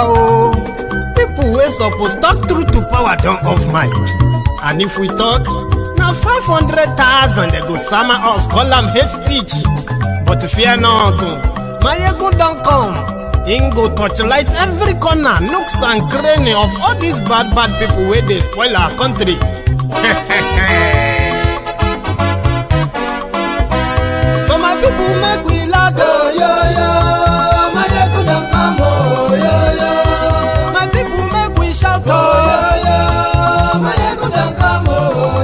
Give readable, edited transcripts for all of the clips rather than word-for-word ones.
power. People wey suppose talk through to power don't off mic. And if we talk, now 500,000 they go summer us, call them hate speech. But fear not, Maiyegun don't come. Him go torchlight every corner, nooks and cranny of all these bad people where they spoil our country. So my people make we laugh, oh, yo, yo. Maiyegun don't come, oh, yo, yo. My people make we shout, oh, yo, yo. Maiyegun don't come, oh,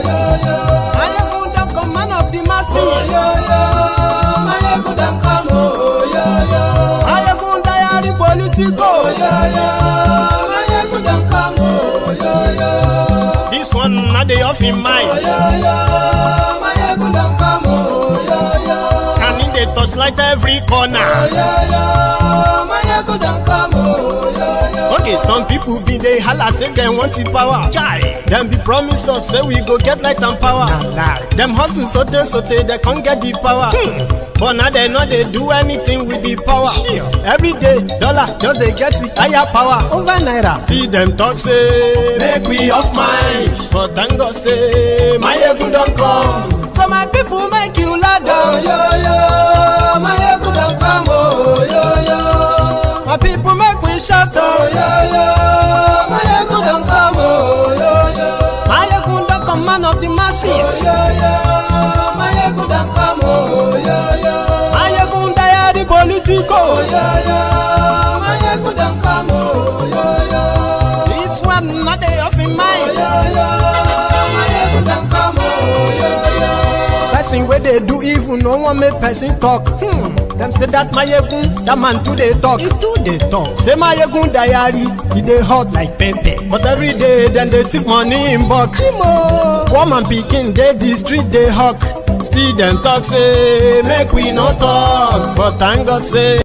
yo, yo. Maiyegun don't come, man of the masses, oh, yo, yo. Maiyegun don't come, oh, yo, yo. Maiyegun diary Politico, yo, yo. Maiyegun don't come, oh, yo, yo. This one not the off in mind, oh, yo, yo. Maiyegun don't come, oh, yo, yo. Can in the touchlight every corner, oh, yo, yo. Maiyegun don't come, oh, yo, yo. Okay, some people be they holla say they want the power. Chai, them be promise us say we go get light and power. Nah. Them hustle sote they can't get the power. But now they know they do anything with the power. Every day, dollar just they get the higher power over naira. See them talk say make we off mind. But thank God say Maiyegun don't come. So my people make you loud, oh, yo, yo. Maiyegun don't come, oh, yo, yo. My people make we shout, oh, yo, yo. Maiyegun don't come, oh, yo, yo. Maiyegun don't come, man of the masses, oh, yo, yo. Maiyegun don't come, oh, yo, yo. Maiyegun diary Politico, oh, yo, yo. Maiyegun don't come, oh, yo, yo. This one not the off in mind, oh, yo, yo. Maiyegun don't come, oh, yo, yo. Person where they do evil, no one make person talk. Them say that Maiyegun, that man too they talk. He too they talk. Say Maiyegun diary, he they hot like pepper. But every day, then they take money in bulk. Woman picking, they the street they hawk. Still them talk say, make we not talk. But thank God say.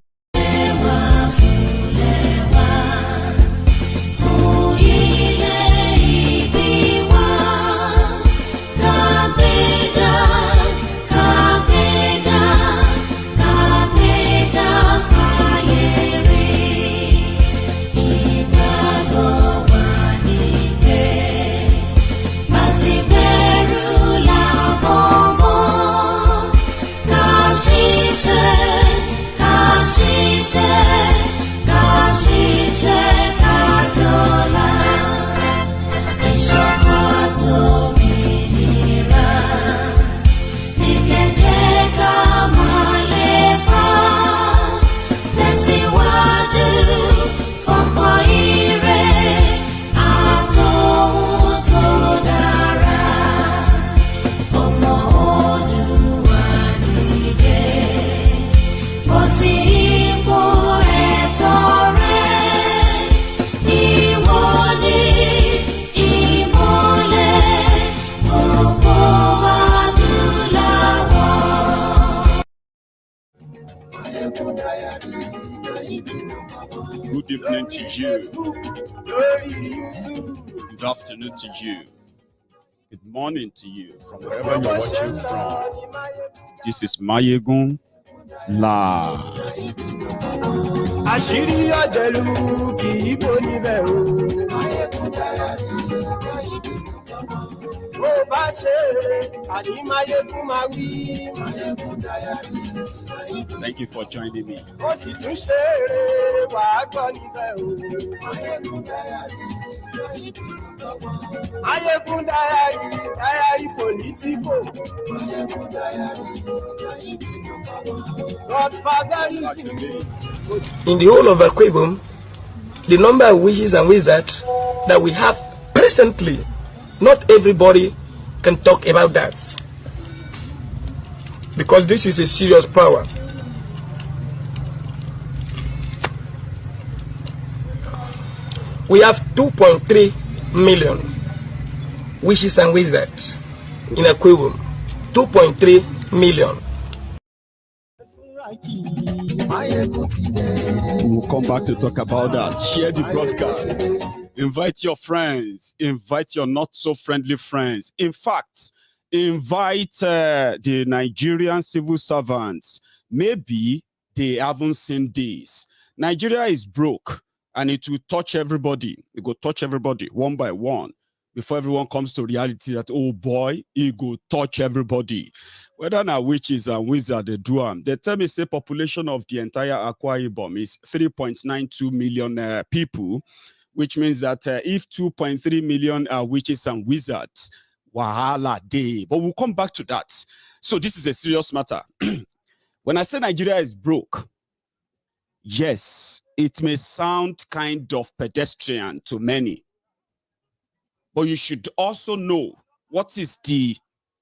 Good evening to you. Good afternoon to you. Good morning to you from wherever you're watching from. This is Maiyegun Live. Àṣírí ọ̀jẹ̀lú kì í bò níbẹ̀ o. Bó bá ṣe eré, àní Maiyegun máa wí. Thank you for joining me. Ó sì tún ṣe eré, wàá gbọ́ níbẹ̀ o. Maiyegun diary Politico. Godfatherism. In the whole of Akwa Ibom, the number of witches and wizards that we have presently, not everybody can talk about that. Because this is a serious power. We have 2.3 million witches and wizards in Akwa Ibom. 2.3 million. We'll come back to talk about that. Share the broadcast. Invite your friends. Invite your not so friendly friends. In fact, invite the Nigerian civil servants. Maybe they haven't seen this. Nigeria is broke. and it will touch everybody. It will touch everybody one by one before everyone comes to reality that, oh boy, it will touch everybody. Whether now witches and wizards they do them. They tell me say population of the entire Akwa Ibom is 3.92 million people, which means that if 2.3 million are witches and wizards, wahala day. But we'll come back to that. So this is a serious matter. When I say Nigeria is broke, yes, it may sound kind of pedestrian to many, but you should also know what is the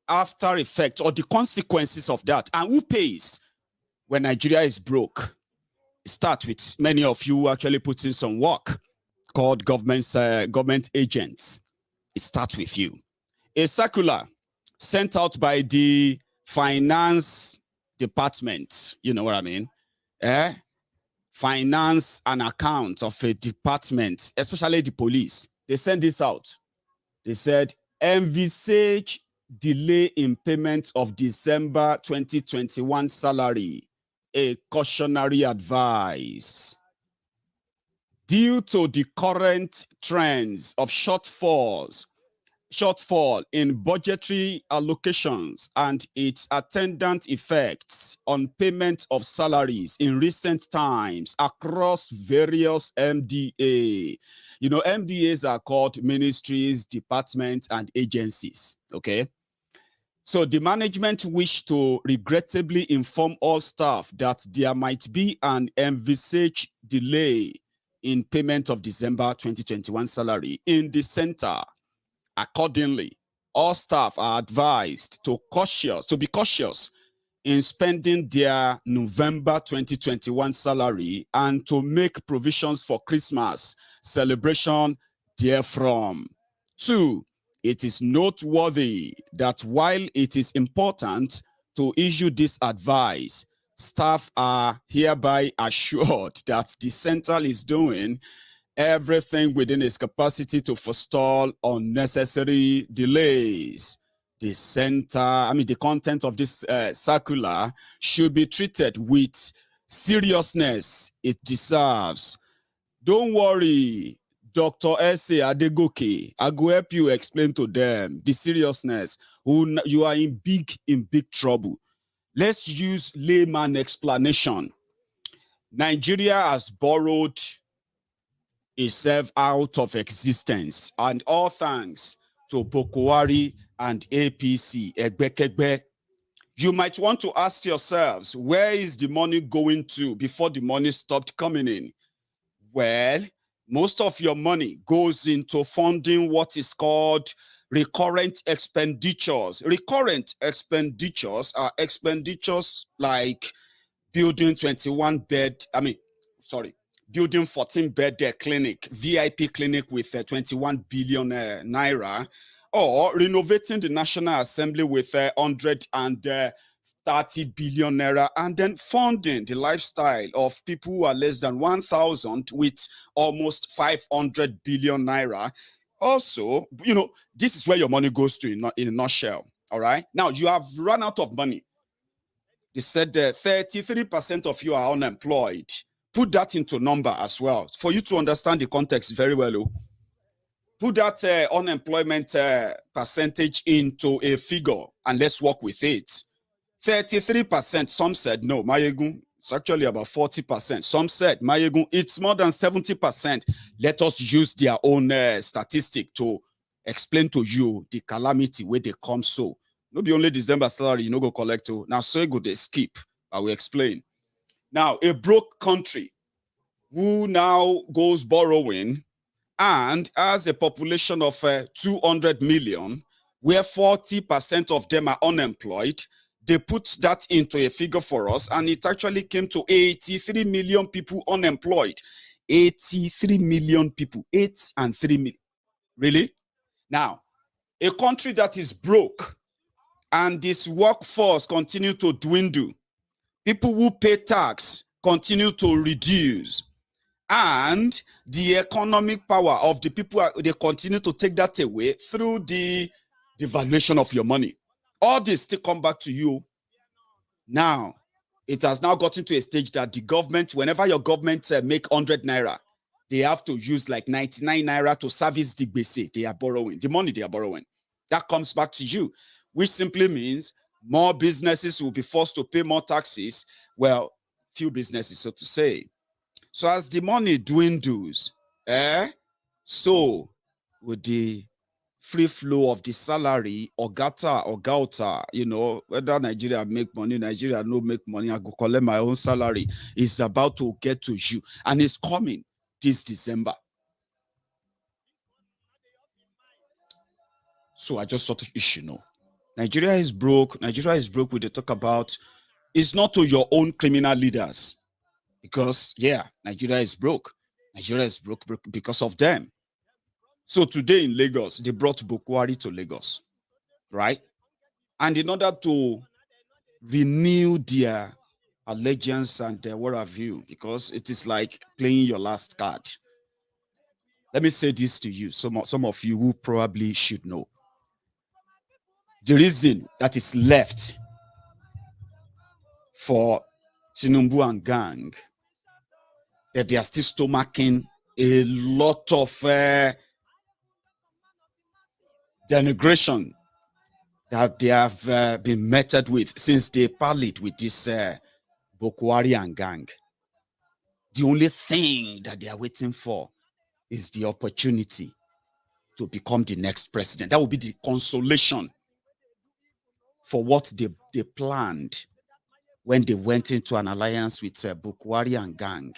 after effect or the consequences of that, and who pays when Nigeria is broke. Start with many of you actually put in some work called government agents. It starts with you. A circular sent out by the finance department, you know what I mean? Finance and account of a department, especially the police. They sent this out. They said, envisage delay in payment of December 2021 salary. A cautionary advice. Due to the current trends of shortfall in budgetary allocations and its attendant effects on payment of salaries in recent times across various MDA. You know, MDAs are called ministries, departments, and agencies, okay? So the management wish to regrettably inform all staff that there might be an envisaged delay in payment of December 2021 salary in the center. Accordingly, all staff are advised to be cautious in spending their November 2021 salary and to make provisions for Christmas celebration therefrom. 2, it is noteworthy that while it is important to issue this advice, staff are hereby assured that the center is doing everything within its capacity to forestall unnecessary delays. The content of this circular should be treated with seriousness it deserves. Don't worry, Dr. S.A. Adegoke, I go help you explain to them the seriousness. You are in big trouble. Let's use layman explanation. Nigeria has borrowed itself out of existence, and all thanks to Buhari and APC, Egbekegbe. You might want to ask yourselves, where is the money going to before the money stopped coming in? Well, most of your money goes into funding what is called recurrent expenditures. Recurrent expenditures are expenditures like building 14-bed clinic, VIP clinic with 21 billion naira, or renovating the National Assembly with 130 billion naira, and then funding the lifestyle of people who are less than 1,000 with almost 500 billion naira. Also, you know, this is where your money goes to in a nutshell. All right. Now you have run out of money. They said 33% of you are unemployed. Put that into number as well for you to understand the context very well. Put that unemployment percentage into a figure and let's work with it. 33%, some said no, Maiyegun, it's actually about 40%. Some said, Maiyegun, it's more than 70%. Let us use their own statistic to explain to you the calamity where they come. So, no be only December salary, you know, go collect. Now, so go they skip. I will explain. Now, a broke country who now goes borrowing and has a population of 200 million, where 40% of them are unemployed. They put that into a figure for us, and it actually came to 83 million people unemployed. 83 million people, 8 and 3 million. Really? Now, a country that is broke and this workforce continue to dwindle, people who pay tax continue to reduce, and the economic power of the people, they continue to take that away through the devaluation of your money. All this still come back to you. Now, it has now gotten to a stage that the government, whenever your government make 100 naira, they have to use like 99 naira to service the gbese they are borrowing, the money they are borrowing. That comes back to you, which simply means more businesses will be forced to pay more taxes. Well, few businesses, so to say. So as the money dwindles, so with the free flow of the salary or gauta, you know, whether Nigeria make money, Nigeria no make money, I go collect my own salary, is about to get to you. And it's coming this December. So I just thought you should know. Nigeria is broke. Nigeria is broke. We talk about, it's not to your own criminal leaders. Because, yeah, Nigeria is broke. Nigeria is broke because of them. So today in Lagos, they brought Buhari to Lagos, right? And in order to renew their allegiance and what have you, because it is like playing your last card. Let me say this to you, some of you who probably should know. The reason that is left for Tinubu and gang, that they are still stomaching a lot of denigration that they have been meted with since they parlayed with this Buhari and gang. The only thing that they are waiting for is the opportunity to become the next president. That will be the consolation for what they planned when they went into an alliance with Buhari and gang.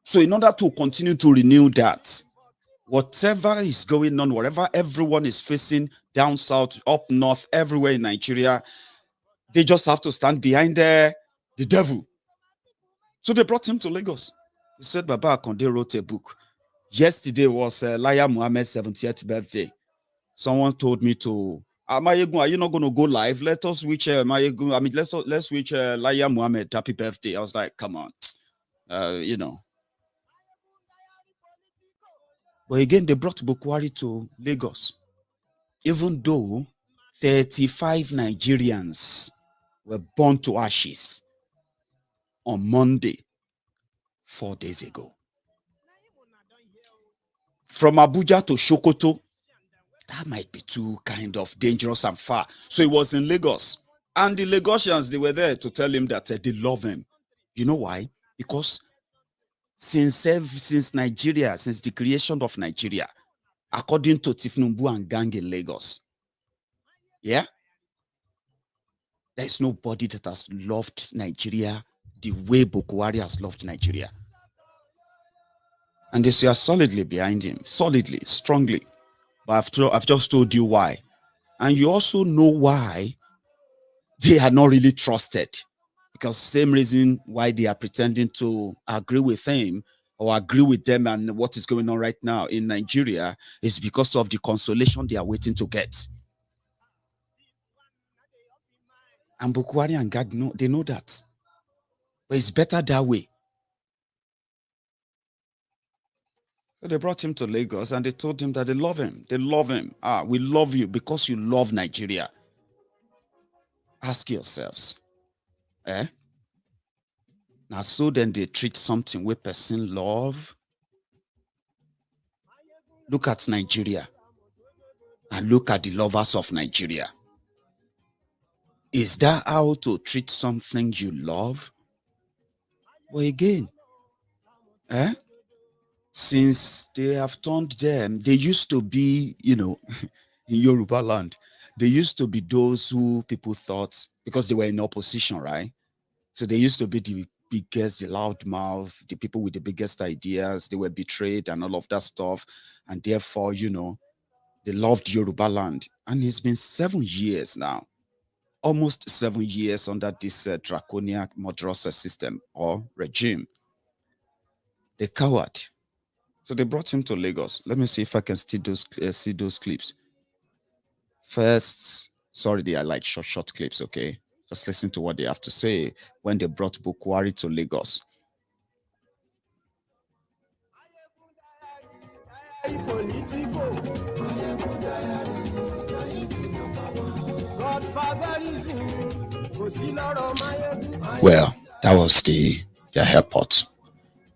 So in order to continue to renew that, whatever is going on, whatever everyone is facing down south, up north, everywhere in Nigeria, they just have to stand behind the devil. So they brought him to Lagos. He said Baba Akonde wrote a book. Yesterday was Laya Muhammad's 70th birthday. Someone told me to, Maiyegun, are you not going to go live? Let us wish Maiyegun, I mean, let's wish Laya Muhammad happy birthday. I was like, come on, you know. But again, they brought Buhari to Lagos, even though 35 Nigerians were burned to ashes on Monday, 4 days ago. From Abuja to Sokoto, that might be too kind of dangerous and far. So he was in Lagos. And the Lagosians, they were there to tell him that they love him. You know why? Because since Nigeria, since the creation of Nigeria, according to Tinubu and gang in Lagos, yeah, there is nobody that has loved Nigeria the way Buhari has loved Nigeria. And they are solidly behind him, solidly, strongly. But I've just told you why. And you also know why they are not really trusted. Because same reason why they are pretending to agree with him or agree with them and what is going on right now in Nigeria is because of the consolation they are waiting to get. And Buhari and Gag, they know that. But it's better that way. So they brought him to Lagos and they told him that they love him. They love him. We love you because you love Nigeria. Ask yourselves, now so then they treat something with person love. Look at Nigeria and look at the lovers of Nigeria. Is that how to treat something you love? Well, again, since they have turned them, they used to be, you know, in Yoruba land, they used to be those who people thought, because they were in opposition, right? So they used to be the biggest, the loudmouth, the people with the biggest ideas. They were betrayed and all of that stuff. And therefore, you know, they loved Yoruba land. And it's been 7 years now, almost 7 years under this draconian murderous system or regime. They cowered. So they brought him to Lagos. Let me see if I can see those clips. First, sorry, they are like short clips, okay? Just listen to what they have to say when they brought Buhari to Lagos. Well, that was the airport.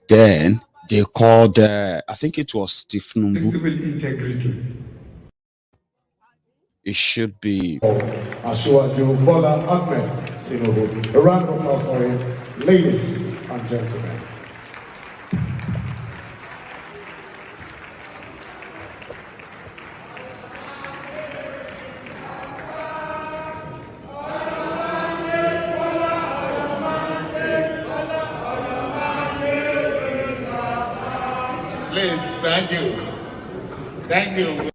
Then they called, I think it was Stephen Integrity. It should be. Asiwaju Bola Ahmed Tinubu. A round of applause for him, ladies and gentlemen. Please, thank you. Thank you.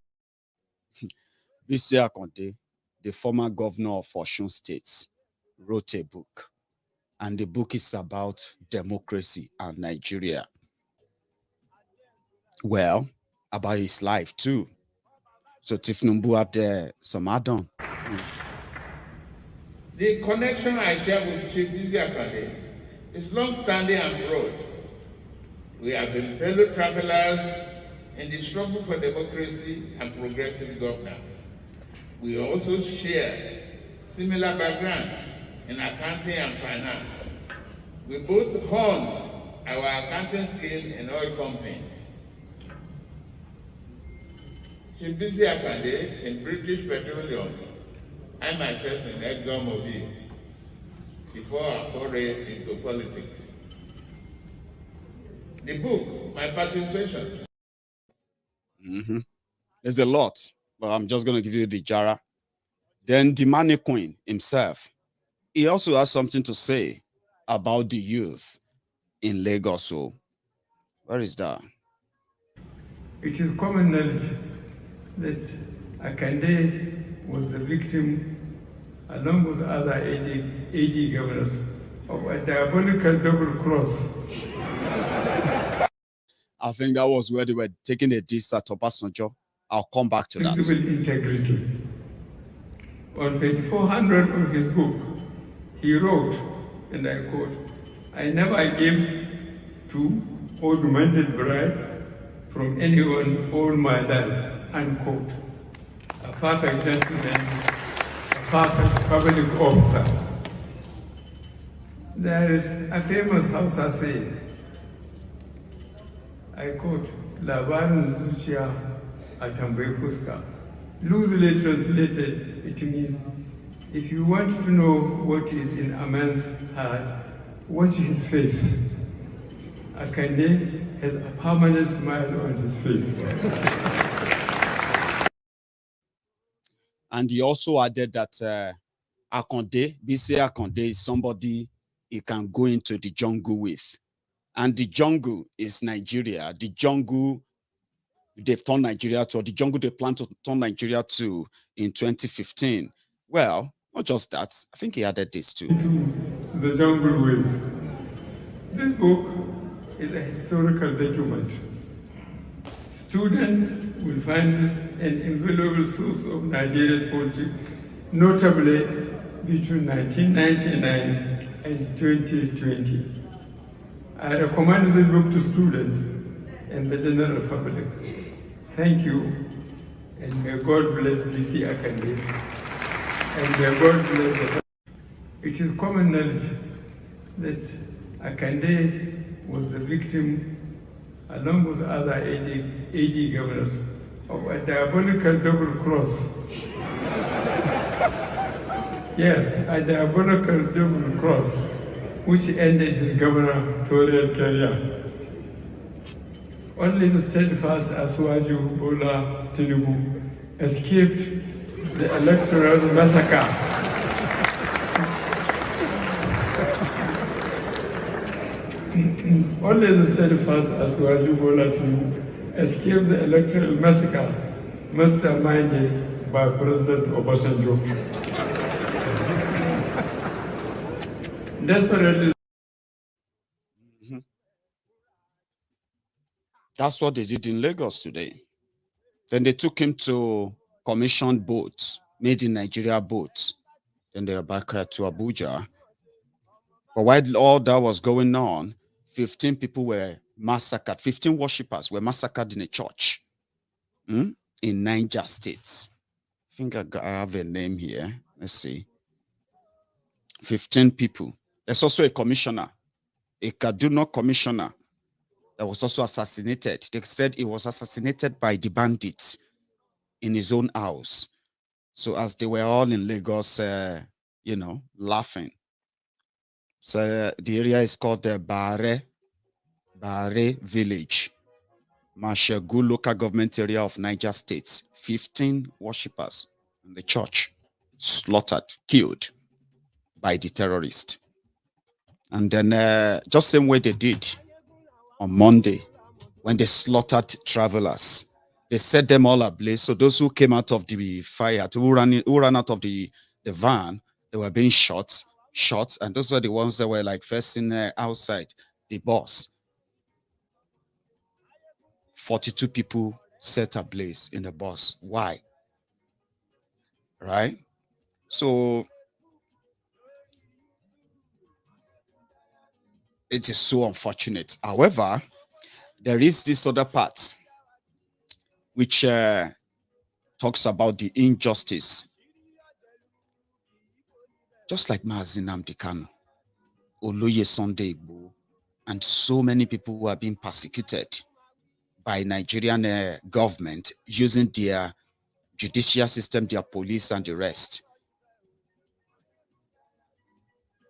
Bisi Akonde, the former governor of Osun State, wrote a book. And the book is about democracy and Nigeria. Well, about his life too. So Tifnumbu had some add-on. The connection I share with Chief Bisi Akonde is long-standing and broad. We have been fellow travelers in the struggle for democracy and progressive governance. We also share similar background in accounting and finance. We both honed our accounting skill in oil companies. Chief Bisi Akonde in British Petroleum, I myself in ExxonMobil, before our foray into politics. The book, my participations. There's a lot, but I'm just going to give you the jara. Then the money queen himself, he also has something to say about the youth in Lagos. So, where is that? It is common knowledge that Akande was the victim, along with other AD governors, of a diabolical double cross. I think that was where they were taking a diss at Obasanjo. I'll come back to that. Integrity. On page 400 of his book, he wrote, and I quote, "I never gave to or demanded bribe from anyone all my life," unquote. A perfect gentleman, a perfect public officer. There is a famous Hausa saying, I quote, "Labarin zuciya a tambayi fuska." Loosely translated, it means, if you want to know what is in a man's heart, watch his face. Akande has a permanent smile on his face. And he also added that Akonde, Bisi Akonde, is somebody he can go into the jungle with. And the jungle is Nigeria. The jungle they've turned Nigeria to, or the jungle they plan to turn Nigeria to in 2015. Well, not just that. I think he added this too. The jungle with. This book is a historical document. Students will find this an invaluable source of Nigeria's politics, notably between 1999 and 2020. I recommend this book to students and the general public. Thank you, and may God bless Bisi Akonde, and may God bless the. It is common knowledge that Akande was the victim, along with other AD governors, of a diabolical double cross. Yes, a diabolical double cross, which ended his gubernatorial career. Only the steadfast Asiwaju Bola Tinubu escaped the electoral massacre. Only the steadfast Asiwaju Bola Tinubu escaped the electoral massacre masterminded by President Obasanjo. Desperately. That's what they did in Lagos today. Then they took him to commissioned boats, made in Nigeria boats. Then they were back to Abuja. But while all that was going on, 15 people were massacred. 15 worshippers were massacred in a church in Niger State. I think I have a name here. Let's see. 15 people. There's also a commissioner, a Kaduna commissioner that was also assassinated. They said he was assassinated by the bandits in his own house. So as they were all in Lagos, laughing. So the area is called the Bare Village, Maiyegun local government area of Niger State. 15 worshippers in the church slaughtered, killed by the terrorists. And then just same way they did on Monday when they slaughtered travelers. They set them all ablaze. So those who came out of the fire, who ran out of the van, they were being shot, and those were the ones that were like first in outside the bus. 42 people set ablaze in the bus. Why? Right? So it is so unfortunate. However, there is this other part which talks about the injustice. Just like Nnamdi Kanu, Igboho, and so many people who are being persecuted by Nigerian government using their judicial system, their police and the rest.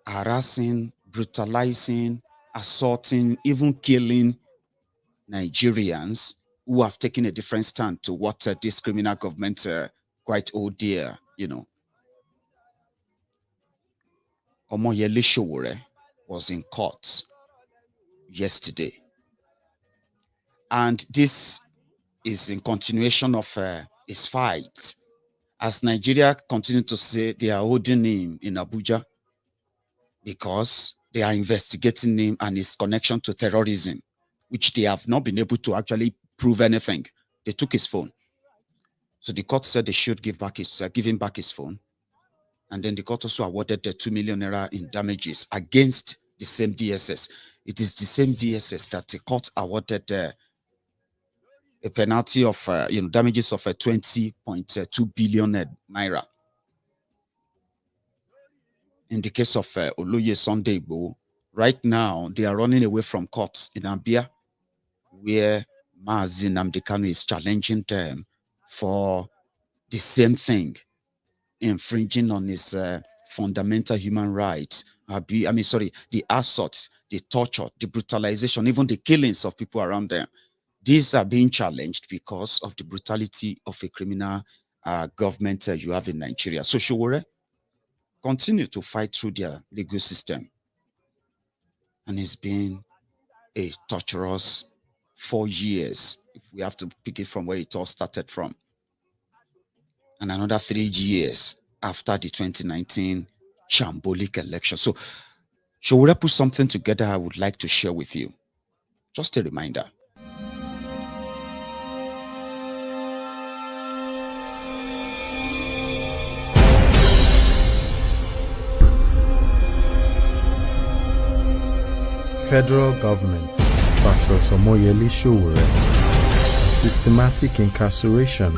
Harassing, brutalizing, assaulting, even killing Nigerians who have taken a different stand to what this criminal government quite dear, Sowore was in court yesterday. And this is in continuation of his fight. As Nigeria continue to say they are holding him in Abuja because they are investigating him and his connection to terrorism, which they have not been able to actually prove anything. They took his phone. So the court said they should give him back his phone. And then the court also awarded the 2 million naira in damages against the same DSS. It is the same DSS that the court awarded a penalty of damages of 20.2 billion naira. In the case of Igboho, right now they are running away from courts in Abia, where Nnamdi Kanu is challenging them for the same thing, infringing on his fundamental human rights. The assault, the torture, the brutalization, even the killings of people around them. These are being challenged because of the brutality of a criminal government you have in Nigeria. So Sowore continue to fight through their legal system. And it's been a torturous 4 years, if we have to pick it from where it all started from. And another 3 years after the 2019 shambolic election. So Sowore put something together I would like to share with you. Just a reminder. Federal government versus Maiyegun General. Systematic incarceration.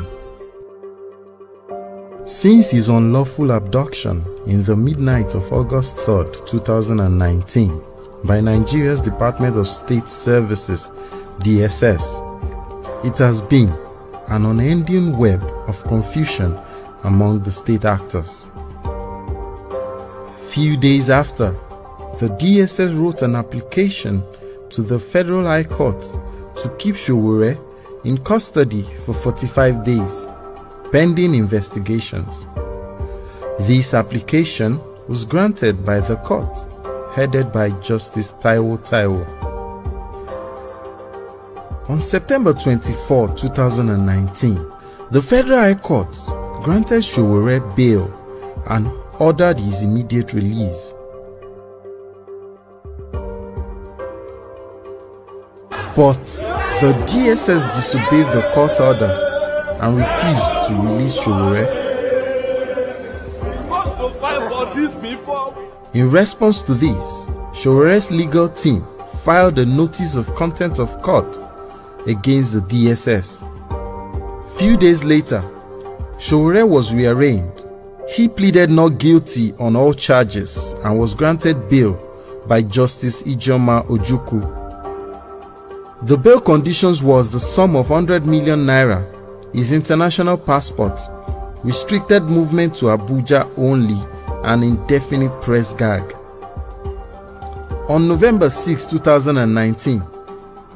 Since his unlawful abduction in the midnight of August 3rd, 2019 by Nigeria's Department of State Services, DSS, it has been an unending web of confusion among the state actors. Few days after, the DSS wrote an application to the Federal High Court to keep Sowore in custody for 45 days, pending investigations. This application was granted by the court, headed by Justice Taiwo. On September 24, 2019, the Federal High Court granted Sowore bail and ordered his immediate release. But the DSS disobeyed the court order and refused to release Sowore. In response to this, Sowore's legal team filed a notice of contempt of court against the DSS. Few days later, Sowore was rearraigned. He pleaded not guilty on all charges and was granted bail by Justice Ijoma Ojukwu. The bail conditions was the sum of 100 million naira, his international passport, restricted movement to Abuja only, and indefinite press gag. On November 6, 2019,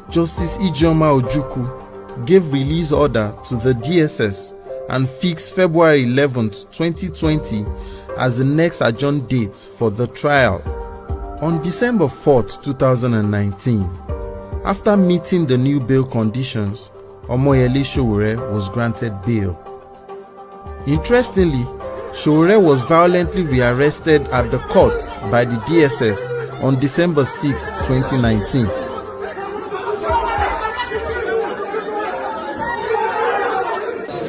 Justice Ijeoma Ojukwu gave release order to the DSS and fixed February 11, 2020 as the next adjourned date for the trial. On December 4, 2019, after meeting the new bail conditions, Omoyele Sowore was granted bail. Interestingly, Sowore was violently rearrested at the court by the DSS on December 6, 2019.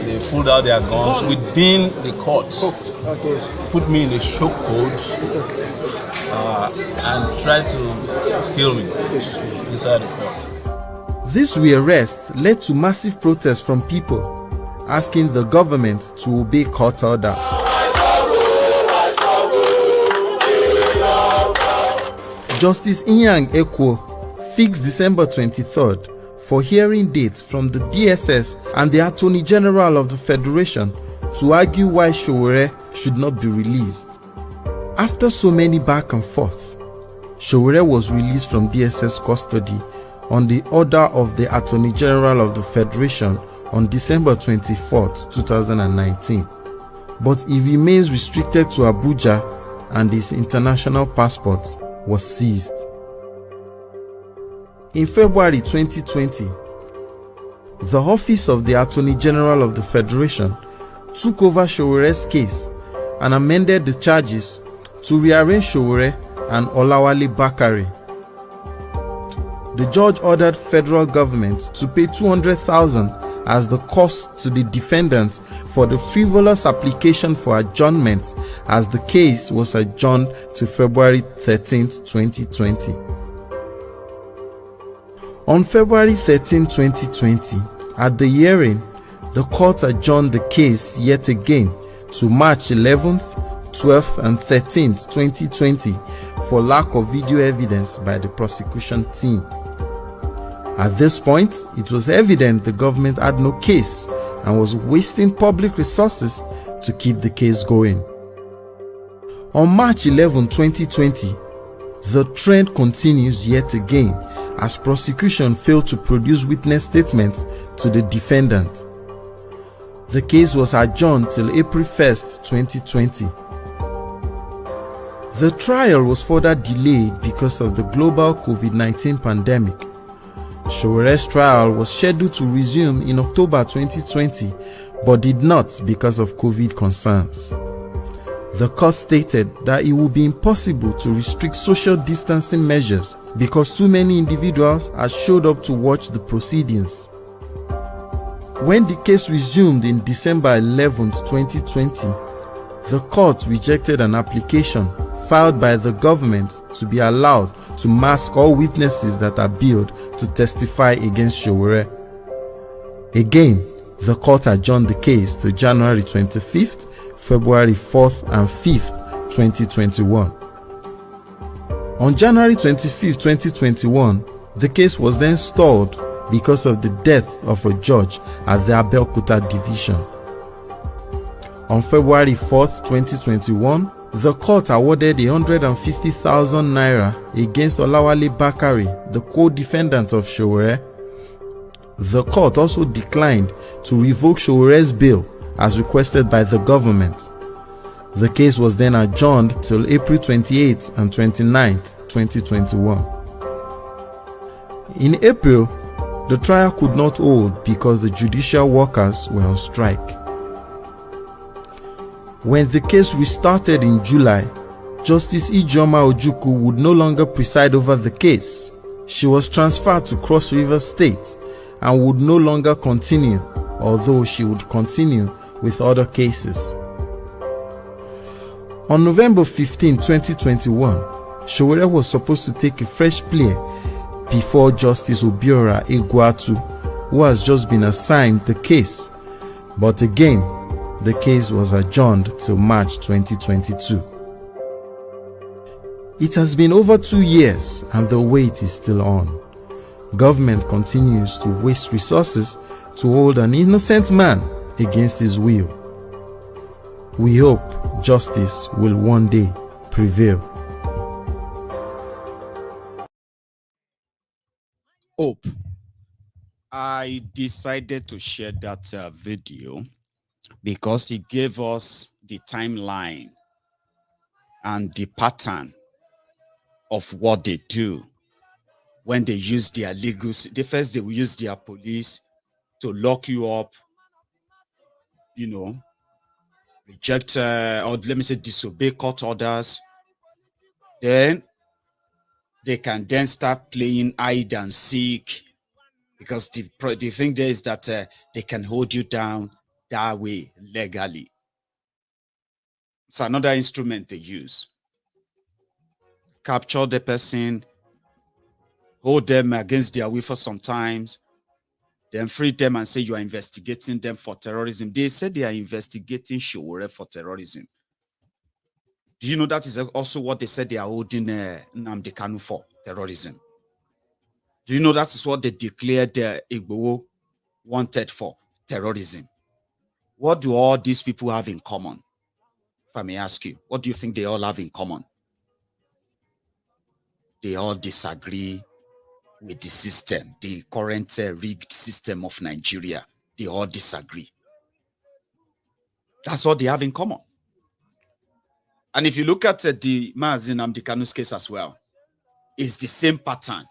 They pulled out their guns within the court, put me in a chokehold, and tried to kill me inside the court. This rearrest led to massive protests from people asking the government to obey court order. Justice Inyang Ekwo fixed December 23rd for hearing dates from the DSS and the Attorney General of the Federation to argue why Sowore should not be released. After so many back and forth, Sowore was released from DSS custody on the order of the Attorney General of the Federation on December 24, 2019. But he remains restricted to Abuja and his international passport was seized. In February 2020, the Office of the Attorney General of the Federation took over Sowore's case and amended the charges to rearrange Sowore and Olawale Bakare. The judge ordered federal government to pay 200,000 as the cost to the defendant for the frivolous application for adjournment as the case was adjourned to February 13, 2020. On February 13, 2020, at the hearing, the court adjourned the case yet again to March 11th, 12th and 13th, 2020 for lack of video evidence by the prosecution team. At this point, it was evident the government had no case and was wasting public resources to keep the case going. On March 11, 2020, the trend continues yet again as prosecution failed to produce witness statements to the defendant. The case was adjourned till April 1st, 2020. The trial was further delayed because of the global COVID-19 pandemic. Sowore's trial was scheduled to resume in October 2020, but did not because of COVID concerns. The court stated that it would be impossible to restrict social distancing measures because too many individuals had showed up to watch the proceedings. When the case resumed in December 11, 2020, the court rejected an application filed by the government to be allowed to mask all witnesses that are billed to testify against Sowore. Again, the court adjourned the case to January 25th, February 4th and 5th, 2021. On January 25th, 2021, the case was then stalled because of the death of a judge at the Abeokuta division. On February 4th, 2021, the court awarded 150,000 naira against Olawale Bakare, the co-defendant of Sowore. The court also declined to revoke Sowore's bail as requested by the government. The case was then adjourned till April 28th and 29th, 2021. In April, the trial could not hold because the judicial workers were on strike. When the case restarted in July, Justice Ijeoma Ojukwu would no longer preside over the case. She was transferred to Cross River State and would no longer continue, although she would continue with other cases. On November 15, 2021, Sowore was supposed to take a fresh plea before Justice Obiora Egwuatu, who has just been assigned the case, but again, the case was adjourned till March 2022. It has been over 2 years and the wait is still on. government continues to waste resources to hold an innocent man against his will. We hope justice will one day prevail. Hope. I decided to share that video because it gave us the timeline and the pattern of what they do when they use their legal. First, they will use their police to lock you up, reject or let me say disobey court orders. Then they can then start playing hide and seek, because the thing there is that they can hold you down that way legally. It's another instrument they use. Capture the person, hold them against their will for some times, then free them and say you are investigating them for terrorism. They said they are investigating Sowore for terrorism. Do you know that is also what they said they are holding Nnamdi Kanu for? Terrorism. Do you know that is what they declared Igboho wanted for? Terrorism. What do all these people have in common? If I may ask you, what do you think they all have in common? They all disagree with the system, the current rigged system of Nigeria. They all disagree. That's what they have in common. And if you look at the Nnamdi Kanu's case as well, it's the same pattern.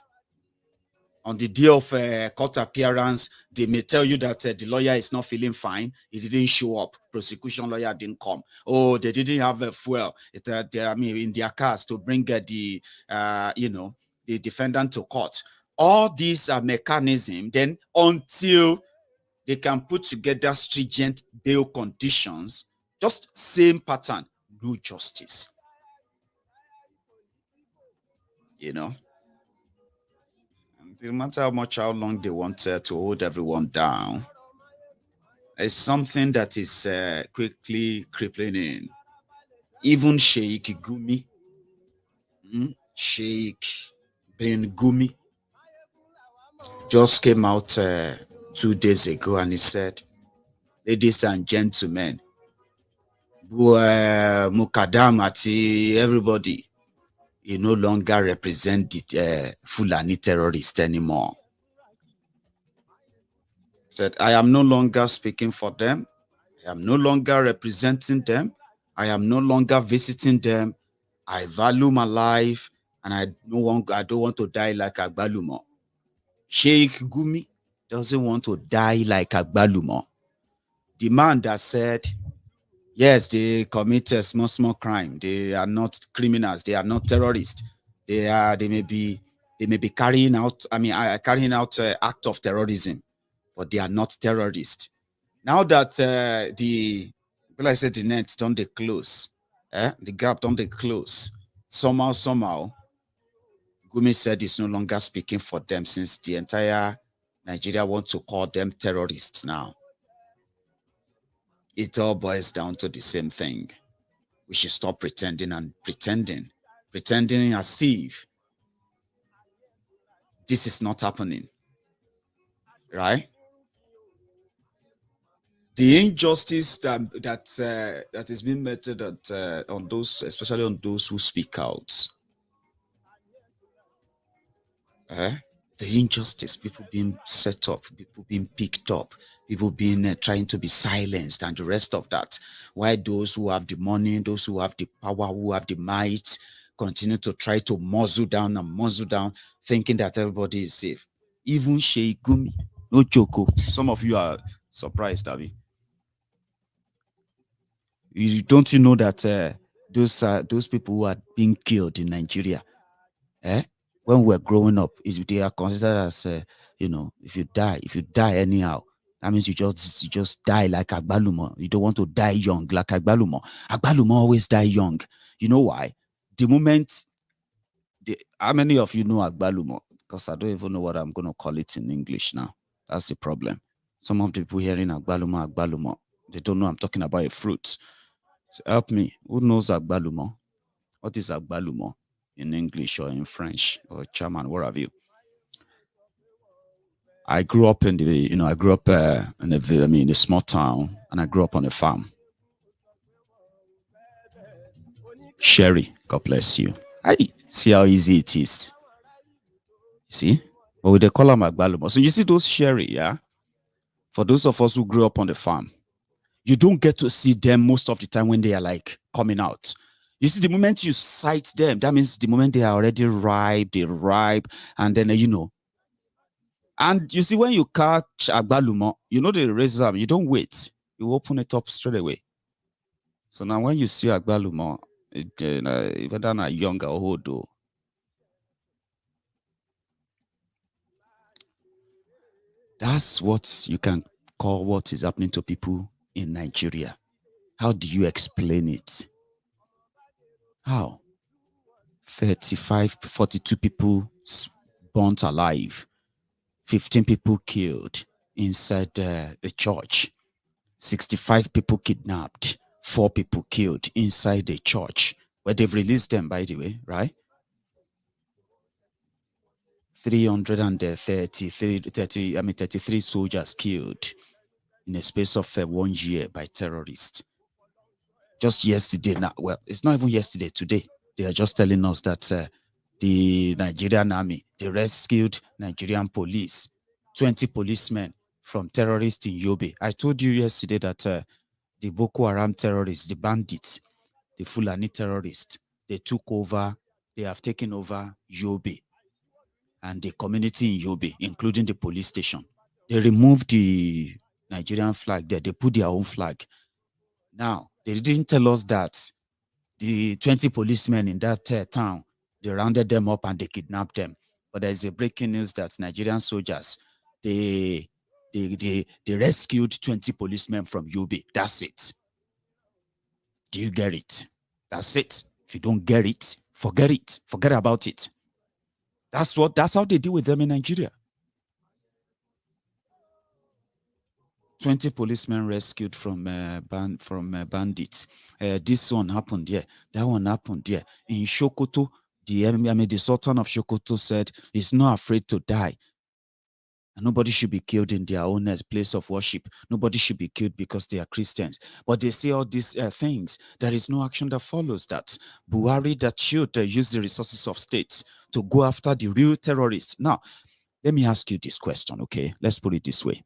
On the day of court appearance, they may tell you that the lawyer is not feeling fine. He didn't show up. Prosecution lawyer didn't come. Oh, they didn't have fuel in their cars to bring the defendant to court. All these are mechanisms. Then until they can put together stringent bail conditions, just same pattern, no justice. No matter how long they want to hold everyone down, it's something that is quickly crippling in. Even Sheikh Gumi, Sheikh Gumi, just came out 2 days ago and he said, ladies and gentlemen, Mukadam ati everybody, you no longer represent the Fulani terrorists anymore. Said, I am no longer speaking for them. I am no longer representing them. I am no longer visiting them. I value my life and I don't want to die like Agbalumo. Sheikh Gumi doesn't want to die like Agbalumo. The man that said, yes, they commit a small crime. They are not criminals. They are not terrorists. They may be carrying out act of terrorism, but they are not terrorists. Now that the net don't they close, the gap don't they close. Somehow, Gumi said he's no longer speaking for them, since the entire Nigeria wants to call them terrorists now. It all boils down to the same thing. We should stop pretending as if this is not happening, right? The injustice that is being meted on those, especially on those who speak out. The injustice, people being set up, people being picked up, people being trying to be silenced, and the rest of that. Why those who have the money, those who have the power, who have the might, continue to try to muzzle down, thinking that everybody is safe. Even Sheikh Gumi, no joke. Some of you are surprised, Abby. Don't you know that those people who are being killed in Nigeria, when we're growing up, they are considered as, if you die anyhow, that means you just die like Agbalumo. You don't want to die young like Agbalumo. Agbalumo always die young. You know why? The moment, how many of you know Agbalumo? Because I don't even know what I'm going to call it in English now. That's the problem. Some of the people hearing Agbalumo, they don't know I'm talking about a fruit. So help me. Who knows Agbalumo? What is Agbalumo in English or in French or German? Where have you? I grew up in the, I grew up in a small town, and I grew up on a farm. Sherry, God bless you. I see how easy it is. You see? But with the color Magbalumo. So you see those sherry, yeah? For those of us who grew up on the farm, you don't get to see them most of the time when they are like coming out. You see, the moment you sight them, that means the moment they are already ripe, and then, and you see, when you catch Agbalumo, they raise them, you don't wait. You open it up straight away. So now when you see Agbalumo, whether not young or old, that's what you can call what is happening to people in Nigeria. How do you explain it? How? 42 people burnt alive, 15 people killed inside a church, 65 people kidnapped, 4 people killed inside the church, where they've released them, by the way, right? 33 soldiers killed in a space of 1 year by terrorists. Just yesterday, now, well, it's not even yesterday, today, they are just telling us that the Nigerian army, they rescued Nigerian police, 20 policemen from terrorists in Yobe. I told you yesterday that the Boko Haram terrorists, the bandits, the Fulani terrorists, they have taken over Yobe and the community in Yobe, including the police station. They removed the Nigerian flag there. They put their own flag. Now, they didn't tell us that the 20 policemen in that town, they rounded them up and they kidnapped them. But there's a breaking news that Nigerian soldiers, they rescued 20 policemen from Yobe. That's it. Do you get it? That's it. If you don't get it. Forget about it. That's how they deal with them in Nigeria. 20 policemen rescued from bandits. This one happened here. That one happened here. In Sokoto, the Sultan of Sokoto said he's not afraid to die. And nobody should be killed in their own place of worship. Nobody should be killed because they are Christians. But they say all these things. There is no action that follows that. Buhari that should use the resources of states to go after the real terrorists. Now, let me ask you this question, okay? Let's put it this way.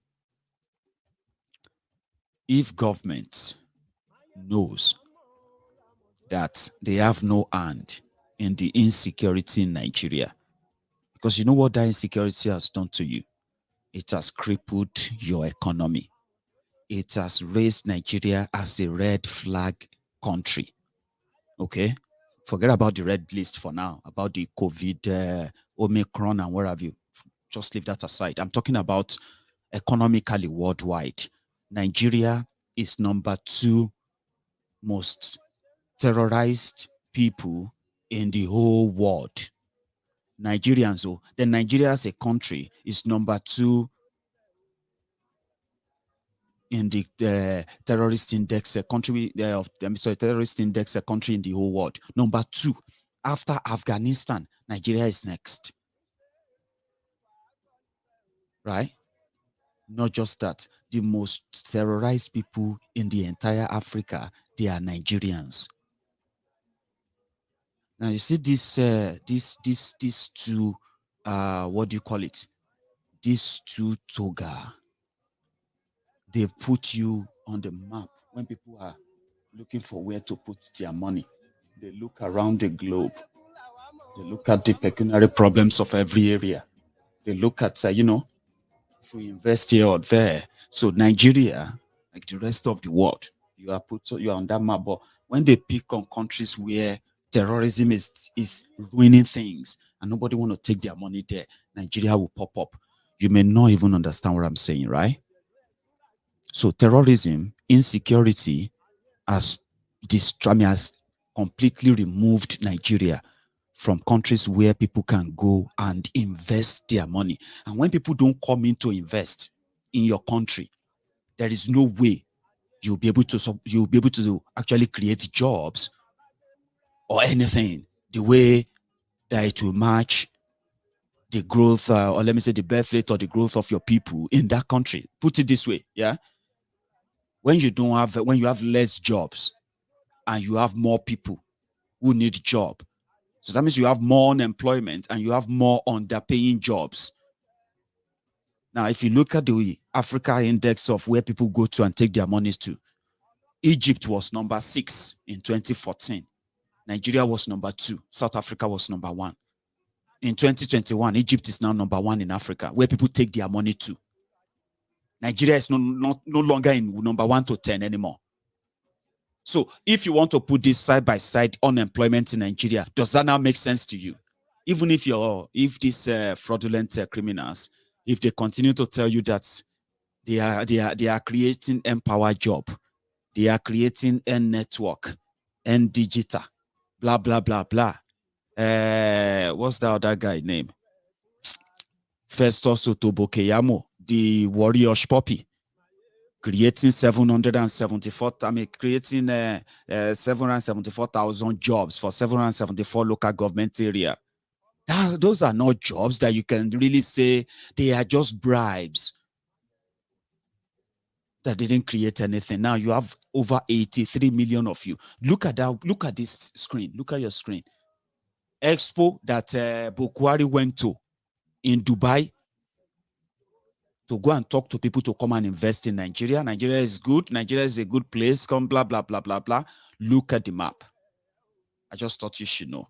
If government knows that they have no hand in the insecurity in Nigeria, because you know what that insecurity has done to you? It has crippled your economy. It has raised Nigeria as a red flag country. Okay? Forget about the red list for now, about the COVID, Omicron, and where have you. Just leave that aside. I'm talking about economically worldwide. Nigeria is number 2 most terrorized people in the whole world. Nigerians, then Nigeria as a country is number 2 in the terrorist index terrorist index country in the whole world. Number 2 after Afghanistan. Nigeria is next, right? Not just that, the most terrorized people in the entire Africa, they are Nigerians. Now you see these two, what do you call it? These two toga, they put you on the map when people are looking for where to put their money. They look around the globe. They look at the pecuniary problems of every area. They look at, if we invest here or there. So Nigeria, like the rest of the world, you are on that map. But when they pick on countries where terrorism is ruining things and nobody want to take their money there, Nigeria will pop up. You may not even understand what I'm saying, right? So terrorism, insecurity has completely removed Nigeria from countries where people can go and invest their money. And when people don't come in to invest in your country, there is no way you'll be able to actually create jobs or anything the way that it will match the growth, or let me say the birth rate or the growth of your people in that country. Put it this way, yeah. When you have less jobs and you have more people who need job, so that means you have more unemployment and you have more underpaying jobs. Now, if you look at the Africa index of where people go to and take their monies to, Egypt was number 6 in 2014. Nigeria was number 2. South Africa was number 1. In 2021, Egypt is now number 1 in Africa, where people take their money to. Nigeria is no longer in number 1 to 10 anymore. So if you want to put this side by side, unemployment in Nigeria, does that now make sense to you? Even if these fraudulent criminals, if they continue to tell you that they are creating Empower Job, they are creating N Network, N Digital, blah blah blah blah. What's the other guy name? Festus Otobokeyamo, the warrior puppy, creating 774,000 jobs for 774 local government area. Those are not jobs that you can really say they are just bribes that didn't create anything. Now you have over 83 million of you. Look at that. Look at this screen. Look at your screen. Expo that Buhari went to in Dubai to go and talk to people to come and invest in Nigeria. Nigeria is good. Nigeria is a good place. Come blah, blah, blah, blah, blah. Look at the map. I just thought you should know.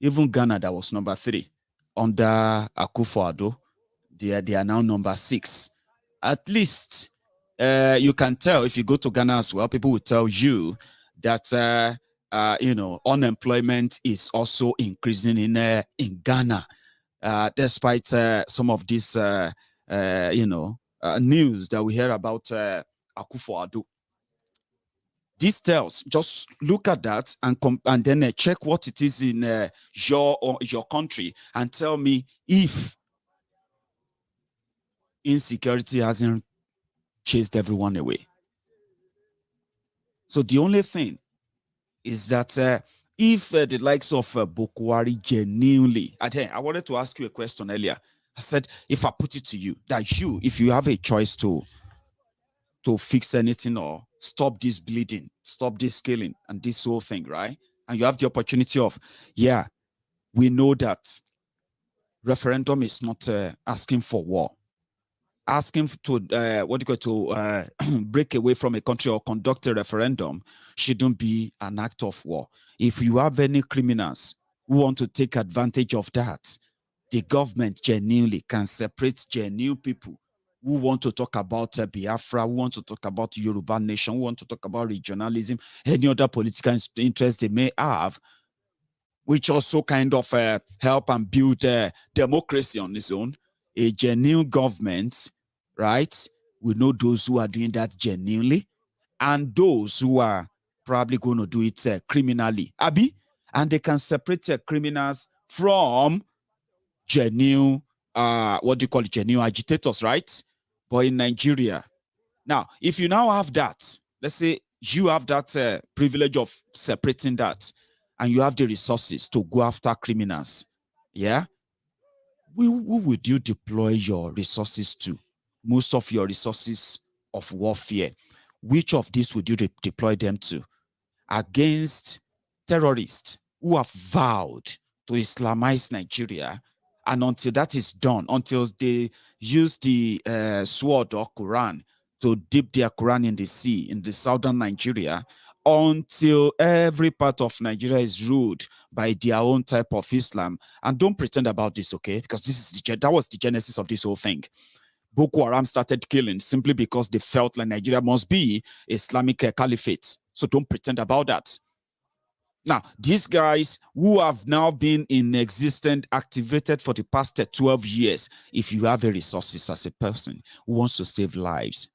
Even Ghana, that was number 3 under Akufo-Addo, they are now number 6. At least you can tell if you go to Ghana as well, people will tell you that unemployment is also increasing in Ghana, despite some of this news that we hear about Akufo-Addo. This tells, just look at that and then check what it is in your country and tell me if insecurity hasn't chased everyone away. So the only thing is that if the likes of Buhari genuinely, I wanted to ask you a question earlier. I said, if I put it to you, that if you have a choice to fix anything or stop this bleeding, stop this killing and this whole thing, right? And you have the opportunity of, we know that referendum is not asking for war. Asking to break away from a country or conduct a referendum shouldn't be an act of war. If you have any criminals who want to take advantage of that, the government genuinely can separate genuine people who want to talk about Biafra, who want to talk about Yoruba nation, who want to talk about regionalism, any other political interest they may have, which also kind of help and build democracy on its own. A genuine government, right? We know those who are doing that genuinely and those who are probably going to do it criminally. Abi? And they can separate criminals from genuine, genuine agitators, right? But in Nigeria, now, if you now have that, let's say you have that privilege of separating that, and you have the resources to go after criminals, who would you deploy your resources to? Most of your resources of warfare, which of these would you deploy them to? Against terrorists who have vowed to Islamize Nigeria, and until that is done, until they use the sword or Quran to dip their Quran in the sea, in the southern Nigeria, until every part of Nigeria is ruled by their own type of Islam. And don't pretend about this, okay? Because that was the genesis of this whole thing. Boko Haram started killing simply because they felt like Nigeria must be Islamic caliphate. So don't pretend about that. Now, these guys who have now been in existence, activated for the past 12 years, if you have the resources as a person who wants to save lives,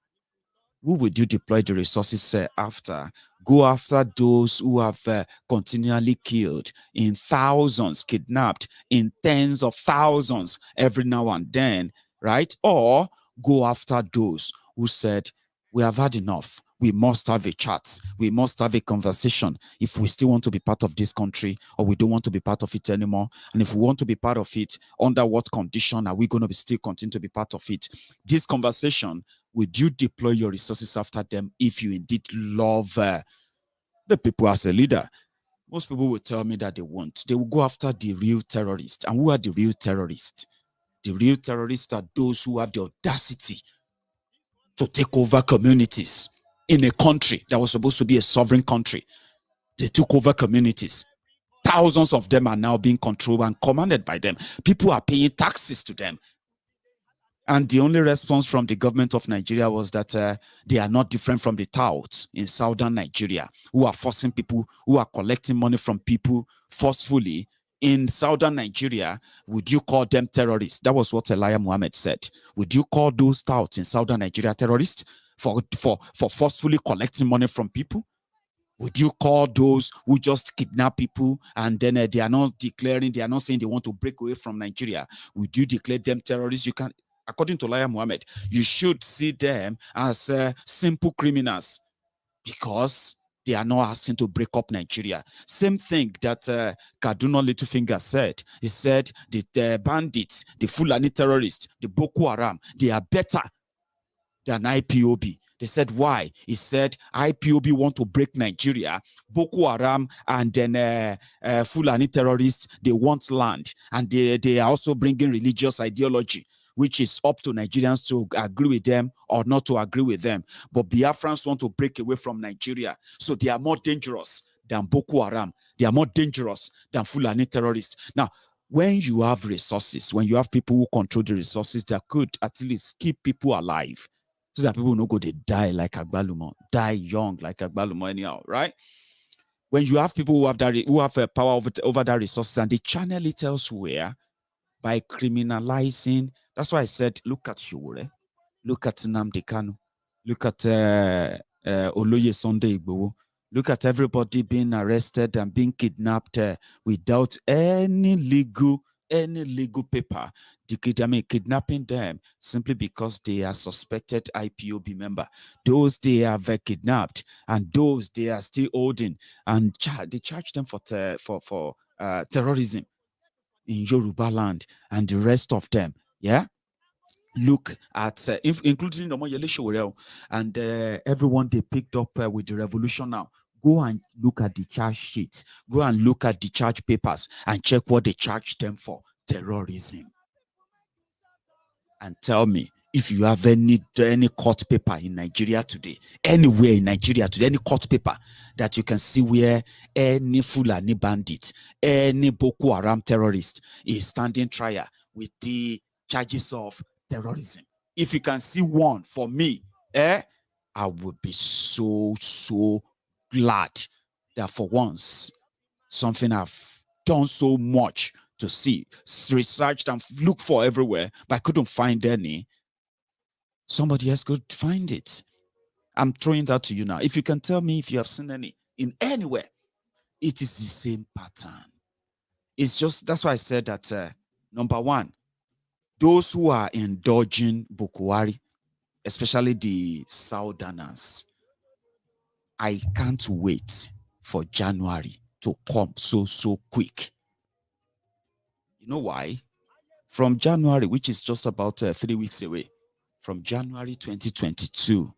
who would you deploy the resources after? Go after those who have continually killed, in thousands kidnapped, in tens of thousands every now and then, right? Or go after those who said, we have had enough. We must have a chat. We must have a conversation if we still want to be part of this country or we don't want to be part of it anymore. And if we want to be part of it, under what condition are we going to still continue to be part of it? This conversation, would you deploy your resources after them if you indeed love the people as a leader? Most people will tell me that they won't. They will go after the real terrorists. And who are the real terrorists? The real terrorists are those who have the audacity to take over communities in a country that was supposed to be a sovereign country. They took over communities. Thousands of them are now being controlled and commanded by them. People are paying taxes to them. And the only response from the government of Nigeria was that they are not different from the touts in southern Nigeria, who are forcing people, who are collecting money from people forcefully. In southern Nigeria, would you call them terrorists? That was what Elijah Muhammad said. Would you call those touts in southern Nigeria terrorists for forcefully collecting money from people? Would you call those who just kidnap people and then they are not declaring, they are not saying they want to break away from Nigeria? Would you declare them terrorists? You can, according to Elijah Muhammad, you should see them as simple criminals because they are not asking to break up Nigeria. Same thing that Kaduna Littlefinger said. He said the bandits, the Fulani terrorists, the Boko Haram, they are better than IPOB. They said, why? He said, IPOB want to break Nigeria. Boko Haram and then Fulani terrorists, they want land. And they are also bringing religious ideology, which is up to Nigerians to agree with them or not to agree with them. But Biafrans want to break away from Nigeria. So they are more dangerous than Boko Haram. They are more dangerous than Fulani terrorists. Now, when you have resources, when you have people who control the resources that could at least keep people alive, so that people don't go to die like Agbalumo, die young like Agbalumo anyhow, right? When you have people who have that, who have a power over that resources and they channel it elsewhere by criminalizing. That's why I said, look at Sowore, look at Nnamdi Kanu, look at Oloye Sunday Igboho, look at everybody being arrested and being kidnapped without any legal paper. Kidnapping them simply because they are suspected IPOB member. Those they have kidnapped and those they are still holding, and they charge them for terrorism in Yoruba land and the rest of them. Yeah. Look at including Omoyele Sowore and everyone they picked up with the revolution now. Go and look at the charge sheets. Go and look at the charge papers and check what they charged them for. Terrorism. And tell me if you have any court paper in Nigeria today, anywhere in Nigeria today, any court paper that you can see where any Fulani bandit, any Boko Haram terrorist is standing trial with the charges of terrorism. If you can see one for me, I would be so glad that for once something I've done so much to see, researched and looked for everywhere, but I couldn't find any. Somebody else could find it. I'm throwing that to you now. If you can tell me if you have seen any in anywhere, it is the same pattern. It's just, that's why I said that number one, those who are indulging Buhari, especially the Southerners, I can't wait for January to come so quick. You know why? From January, which is just about 3 weeks away, from January 2022,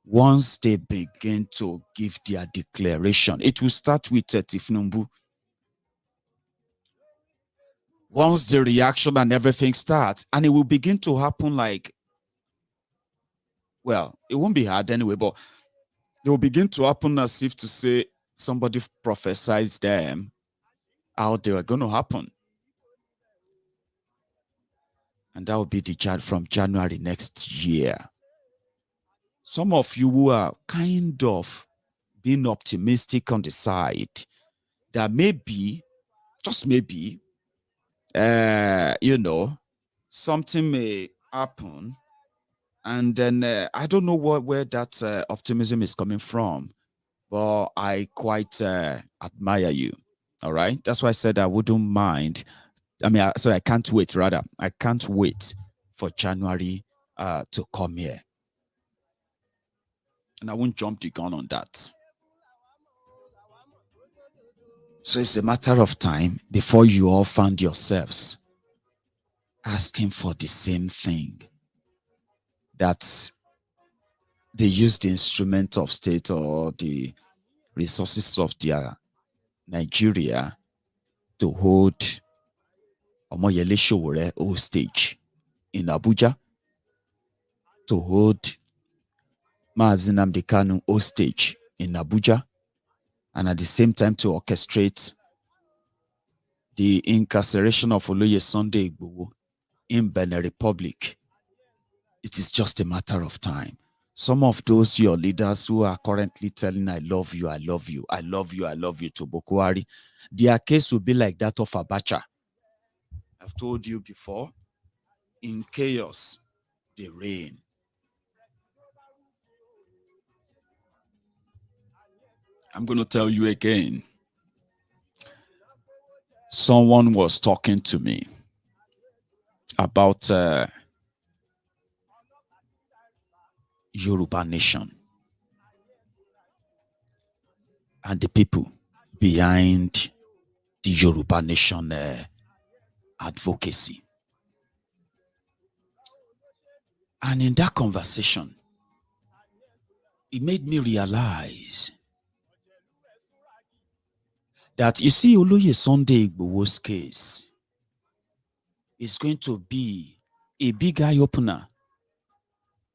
once they begin to give their declaration, it will start with Tifnumbu. Once the reaction and everything starts, and it will begin to happen like, well, it won't be hard anyway, but it will begin to happen as if to say somebody prophesied them how they were going to happen. And that will be the chart from January next year. Some of you who are kind of being optimistic on the side that maybe, just maybe, you know, something may happen. And then I don't know where that optimism is coming from, but I quite admire you. All right. That's why I said I wouldn't mind. I mean, sorry, I can't wait, rather. I can't wait for January to come here. And I won't jump the gun on that. So it's a matter of time before you all find yourselves asking for the same thing, that they use the instrument of state or the resources of their Nigeria to hold Omoyele Sowore hostage in Abuja, to hold Nnamdi Kanu hostage in Abuja, and at the same time to orchestrate the incarceration of Oloye Sunday Igboho in Benin Republic. It is just a matter of time. Some of those your leaders who are currently telling I love you, I love you, I love you, I love you to Buhari, their case will be like that of Abacha. I've told you before, in chaos, they reign. I'm going to tell you again. Someone was talking to me about Yoruba Nation and the people behind the Yoruba Nation advocacy. And in that conversation, it made me realize that, you see, Oloye Sunday Igboho's case is going to be a big eye-opener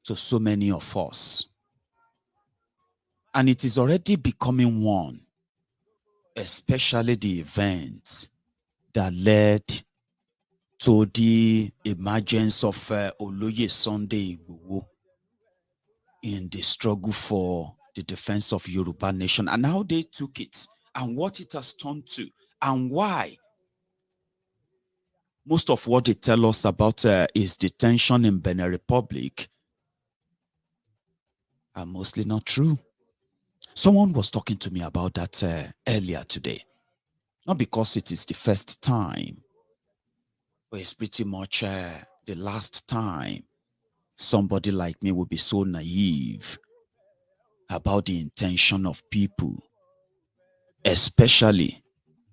to so many of us. And it is already becoming one, especially the events that led to the emergence of Oloye Sunday Igboho in the struggle for the defense of Yoruba Nation, and how they took it and what it has turned to, and why most of what they tell us about his detention in Benin Republic are mostly not true. Someone was talking to me about that earlier today. Not because it is the first time, but it's pretty much the last time somebody like me would be so naive about the intention of people, especially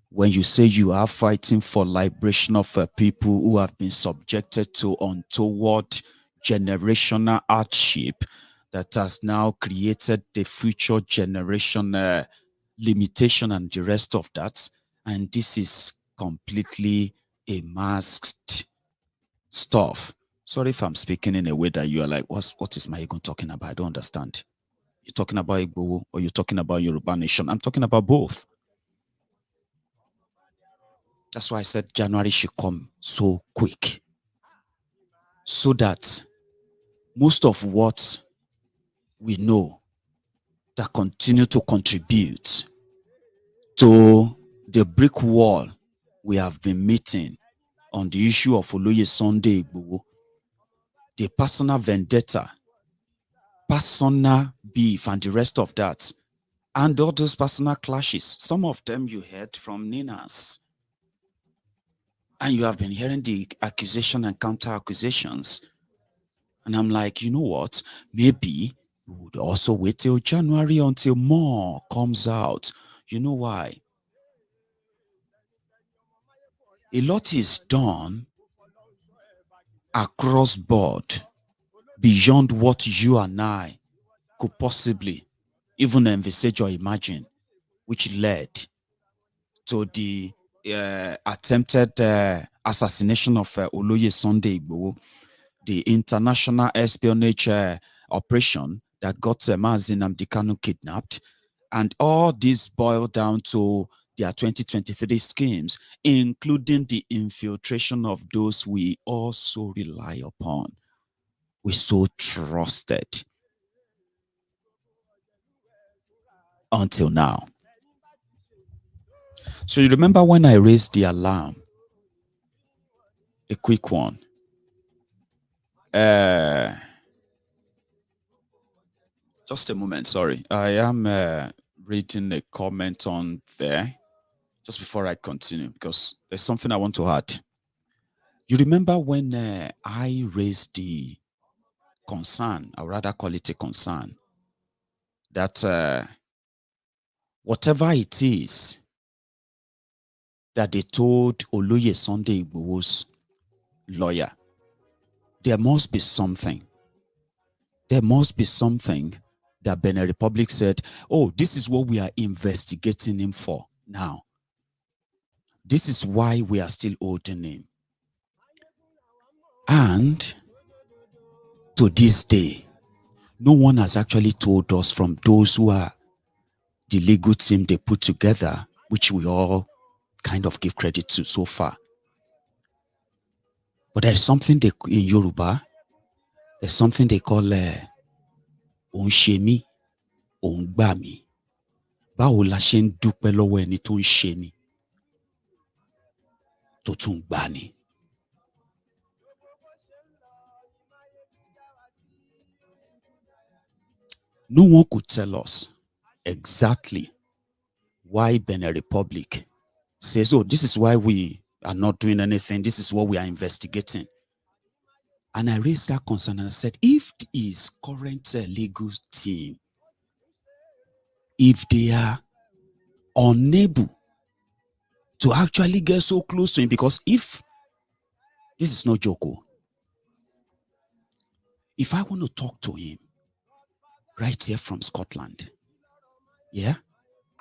when you say you are fighting for liberation of people who have been subjected to untoward generational hardship that has now created the future generation limitation and the rest of that. And this is completely a masked stuff. Sorry if I'm speaking in a way that you are like, what is Maiyegun talking about? I don't understand. You're talking about Igboho or you're talking about Yoruba Nation? I'm talking about both. That's why I said January should come so quick, so that most of what we know that continue to contribute to the brick wall we have been meeting on the issue of Oloye Sunday Igboho, the personal vendetta, personal beef, and the rest of that, and all those personal clashes. Some of them you heard from Ninas, and you have been hearing the accusation and counter accusations. And I'm like, you know what? Maybe we would also wait till January until more comes out. You know why? A lot is done across board beyond what you and I could possibly even envisage or imagine, which led to the attempted assassination of Oloye Sunday Igboho, the international espionage operation that got Nnamdi Kanu kidnapped, and all this boiled down to their 2023 schemes, including the infiltration of those we also rely upon, we so trusted until now. So you remember when I raised the alarm? A quick one. Just a moment, sorry. I am reading a comment on there just before I continue, because there's something I want to add. You remember when I raised the concern, I would rather call it a concern, that whatever it is that they told Oloye Sunday Igboho's lawyer, there must be something. There must be something that Benin Republic said, oh, this is what we are investigating him for now. This is why we are still holding him. And to this day, no one has actually told us from those who are the legal team they put together, which we all kind of give credit to so far. But there's something in Yoruba, there's something they call Onshemi, Ongbami. Báwo la ṣe ń dúpẹ́ lọ́wọ́ ẹni tó ń ṣe ni, tó tún gbà ni. No one could tell us exactly why Benin Republic says, oh, this is why we are not doing anything. This is what we are investigating. And I raised that concern and I said, if his current legal team, if they are unable to actually get so close to him, because if, this is not Joko, if I want to talk to him right here from Scotland, yeah,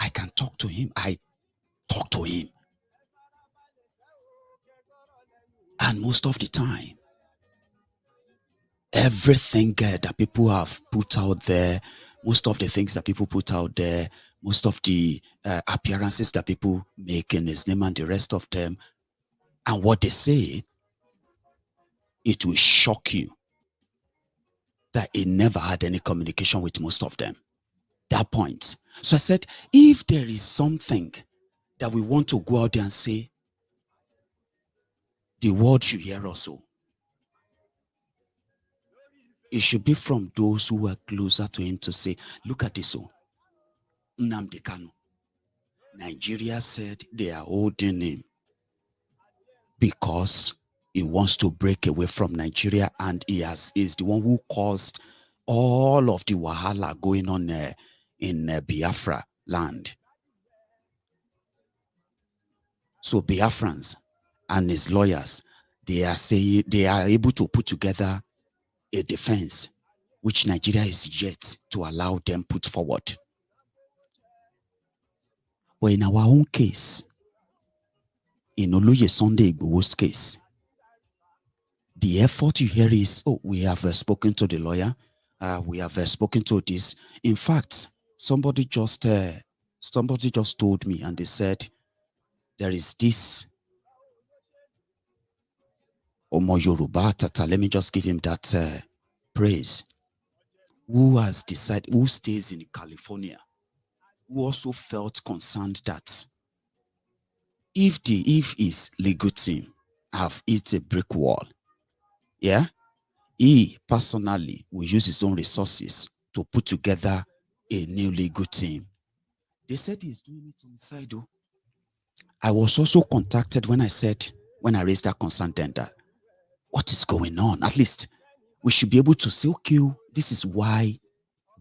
I can talk to him. I talk to him. And most of the time, everything that people have put out there, most of the things that people put out there, most of the appearances that people make in his name and the rest of them, and what they say, it will shock you that he never had any communication with most of them. That point. So I said, if there is something that we want to go out there and say, the world should hear also, it should be from those who are closer to him to say, look at this. Nnamdi Kanu. Nigeria said they are holding him because he wants to break away from Nigeria, and he is the one who caused all of the wahala going on in Biafra land. So Biafrans and his lawyers, they are saying they are able to put together a defense which Nigeria is yet to allow them put forward. But in our own case, in Oloye Sunday Igboho's case, the effort you hear is, oh, we have spoken to the lawyer, we have spoken to this. In fact, somebody just told me, and they said there is this Omo Yoruba Tata, let me just give him that praise, who has decided, who stays in California, who also felt concerned that if his legal team have hit a brick wall, yeah, he personally will use his own resources to put together a new legal team. They said he's doing it on the side, though. I was also contacted when I raised that concern then, that what is going on? At least we should be able to say, okay, this is why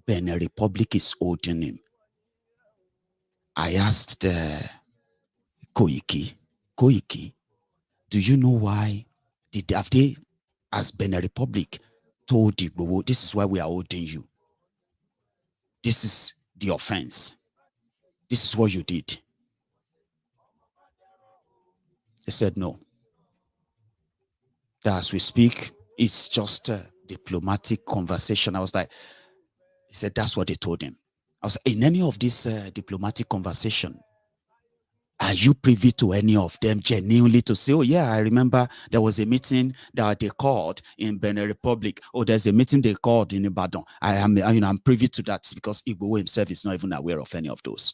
Benin Republic is holding him. I asked Koiki, do you know why? Have they, as Benin Republic, told Igboho, this is why we are holding you? This is the offense. This is what you did. They said no. That as we speak, it's just a diplomatic conversation. I was like, he said that's what they told him. I was in any of this diplomatic conversation, are you privy to any of them genuinely to say, oh yeah, I remember there was a meeting that they called in Benin Republic. Oh, there's a meeting they called in Ibadan. I'm privy to that, because Igboho himself is not even aware of any of those.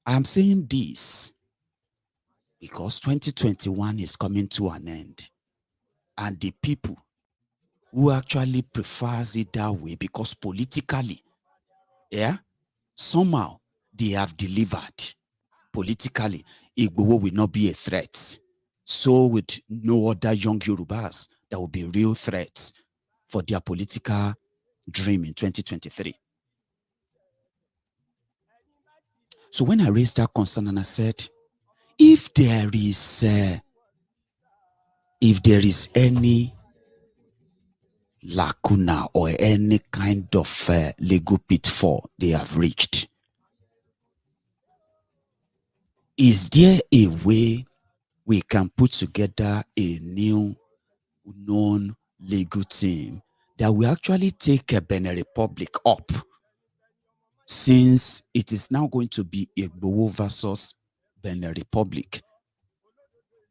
I'm saying this because 2021 is coming to an end, and the people who actually prefers it that way, because politically, yeah, somehow they have delivered. Politically, Igboho will not be a threat. So with no other young Yorubas, there will be real threats for their political dream in 2023. So when I raised that concern and I said, if there is any lacuna or any kind of legal pitfall they have reached, is there a way we can put together a new known legal team that will actually take a Benin Republic up, since it is now going to be Igboho versus Benin Republic?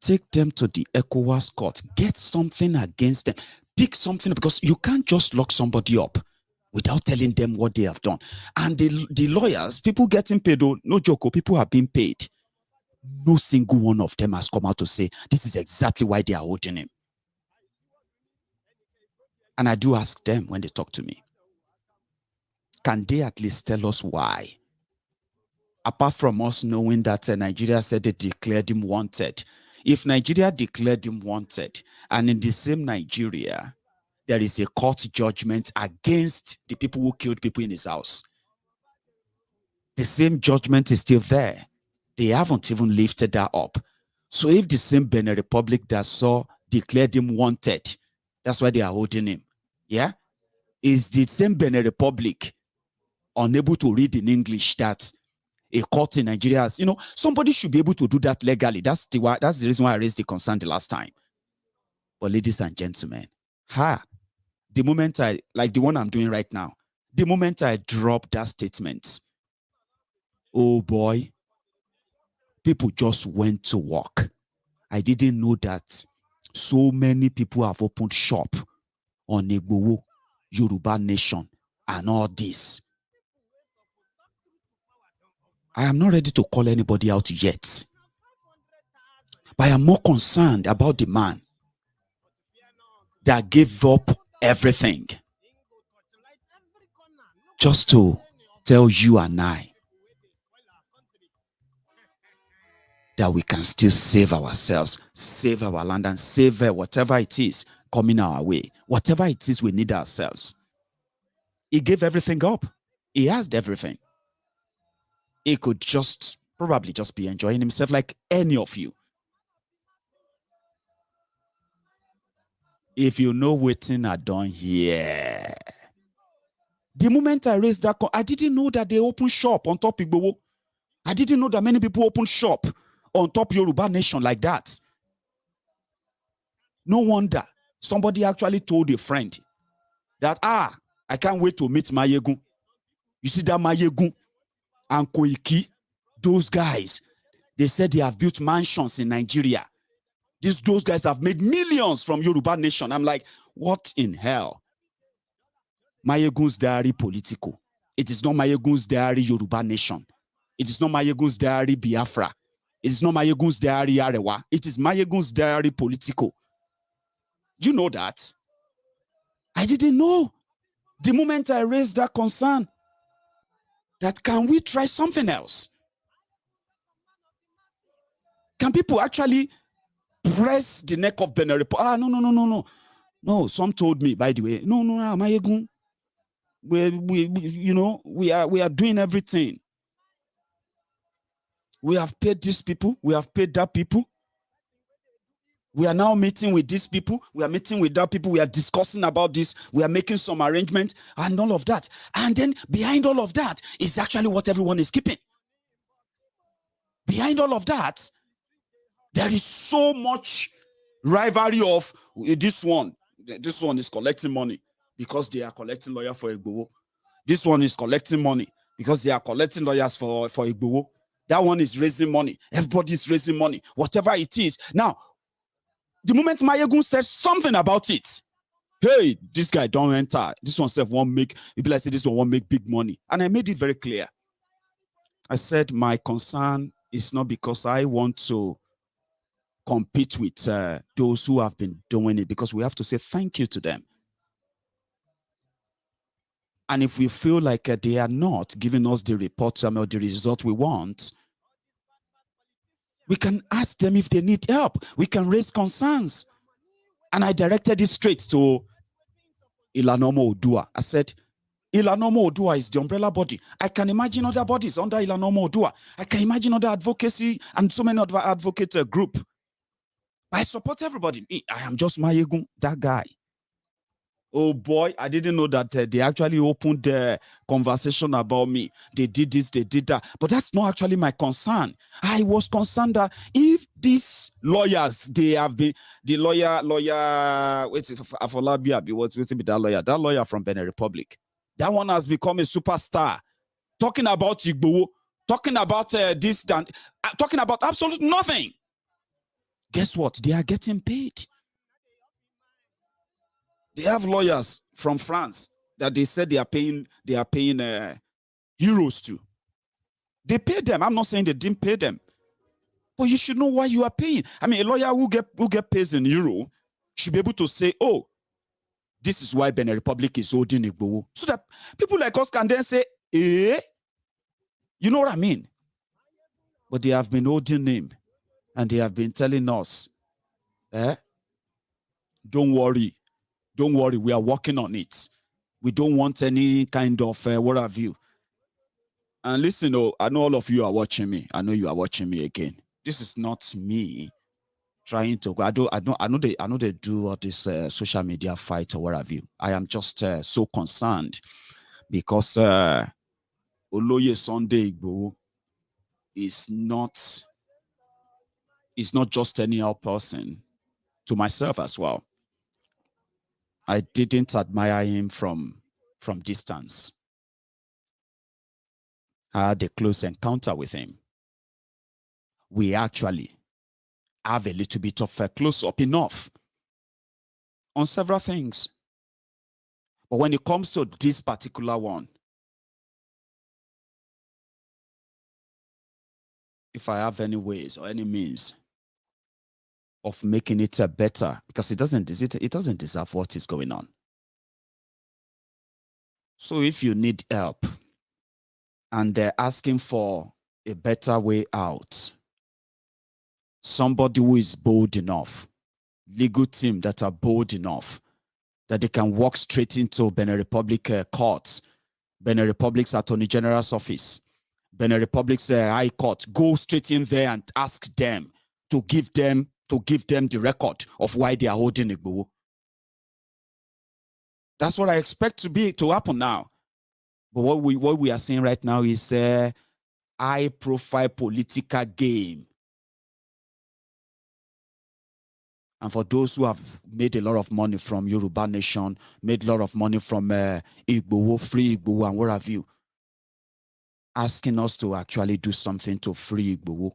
Take them to the ECOWAS court, get something against them, pick something, because you can't just lock somebody up without telling them what they have done. And the lawyers, people getting paid, no joke, people are being paid. No single one of them has come out to say this is exactly why they are holding him. And I do ask them when they talk to me, can they at least tell us why? Apart from us knowing that Nigeria said they declared him wanted. If Nigeria declared him wanted, and in the same Nigeria, there is a court judgment against the people who killed people in his house, the same judgment is still there. They haven't even lifted that up. So if the same Benin Republic that declared him wanted, that's why they are holding him, yeah? Is the same Benin Republic unable to read in English that a court in Nigeria has, somebody should be able to do that legally. That's the reason why I raised the concern the last time. But ladies and gentlemen, the moment like the one I'm doing right now, the moment I drop that statement, oh boy, people just went to work. I didn't know that so many people have opened shop on Igboho, Yoruba Nation, and all this. I am not ready to call anybody out yet, but I am more concerned about the man that gave up everything just to tell you and I that we can still save ourselves, save our land, and save whatever it is coming our way, whatever it is we need ourselves. He gave everything up. He has everything. He could probably just be enjoying himself like any of you. If you know waiting I done here, the moment I raised that, I didn't know that they opened shop on top Igboho. I didn't know that many people open shop on top Yoruba Nation like that. No wonder somebody actually told a friend that, I can't wait to meet Maiyegun. You see that Maiyegun and Koiki, those guys, they said they have built mansions in Nigeria. Those guys have made millions from Yoruba Nation. I'm like, what in hell? Maiyegun's diary Politico. It is not Maiyegun's diary Yoruba Nation. It is not Maiyegun's diary Biafra. It is not Maiyegun's diary Arewa. It is Maiyegun's diary Politico. You know that? I didn't know. The moment I raised that concern, that can we try something else? Can people actually press the neck of Benin Republic? No. No, some told me, by the way, no, Maiyegun, we are doing everything. We have paid these people. We have paid that people. We are now meeting with these people. We are meeting with that people. We are discussing about this. We are making some arrangements and all of that. And then behind all of that is actually what everyone is keeping. Behind all of that, there is so much rivalry of this one. This one is collecting money because they are collecting lawyers for Igboho. This one is collecting money because they are collecting lawyers for Igboho. That one is raising money. Everybody is raising money. Whatever it is. Now, the moment Maiyegun said something about it, hey, this guy don't enter. This one self won't make, people like say this one won't make big money. And I made it very clear. I said my concern is not because I want to compete with those who have been doing it, because we have to say thank you to them. And if we feel like they are not giving us the report or the result we want, we can ask them if they need help. We can raise concerns. And I directed it straight to Ilanomo Odua. I said, Ilanomo Odua is the umbrella body. I can imagine other bodies under Ilanomo Odua. I can imagine other advocacy and so many other advocate group. I support everybody. I am just Maiyegun, that guy. Oh boy, I didn't know that they actually opened the conversation about me. They did this, they did that. But that's not actually my concern. I was concerned that if these lawyers, they have been, the lawyer, what's it, Afolabi, what's be that lawyer from Benin Republic. That one has become a superstar. Talking about Igboho, talking about this, talking about absolute nothing. Guess what? They are getting paid. They have lawyers from France that they said they are paying euros to. They pay them. I'm not saying they didn't pay them, but you should know why you are paying. I mean, a lawyer who get paid in euro should be able to say, "Oh, this is why Benin Republic is holding Igboho," so that people like us can then say, "Eh," you know what I mean? But they have been holding him, and they have been telling us, "Eh, don't worry." Don't worry, we are working on it. We don't want any kind of what have you. And listen, I know all of you are watching me. I know you are watching me again. This is not me trying to. I know they do all this social media fight or what have you. I am just so concerned because Oloye Sunday Igboho is not just any other person. To myself as well. I didn't admire him from distance. I had a close encounter with him. We actually have a little bit of a close-up enough on several things. But when it comes to this particular one, if I have any ways or any means of making it better, because it doesn't deserve what is going on. So if you need help and they're asking for a better way out, somebody who is bold enough, legal team that are bold enough that they can walk straight into Benin Republic courts, Benin Republic's Attorney General's office, Benin Republic's High Court, go straight in there and ask them to give them the record of why they are holding Igboho. That's what I expect to happen now. But what we are seeing right now is a high-profile political game. And for those who have made a lot of money from Yoruba Nation, made a lot of money from Igboho, free Igboho, and what have you, asking us to actually do something to free Igboho.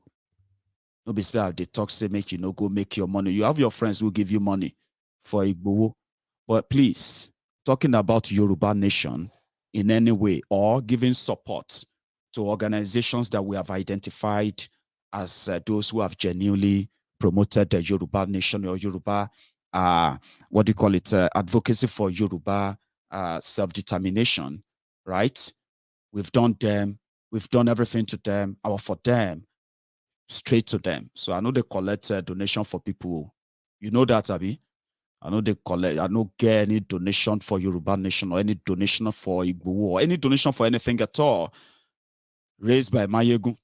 Nobody say they talk, say make go make your money. You have your friends who give you money for Igboho. But please, talking about Yoruba Nation in any way or giving support to organizations that we have identified as those who have genuinely promoted the Yoruba Nation or Yoruba, advocacy for Yoruba self-determination, right? We've done them, we've done everything to them, or for them, straight to them. So I know they collect donation for people. You know that, Abi? I know they collect, I don't get any donation for Yoruba Nation or any donation for Igboho or any donation for anything at all raised by Maiyegun.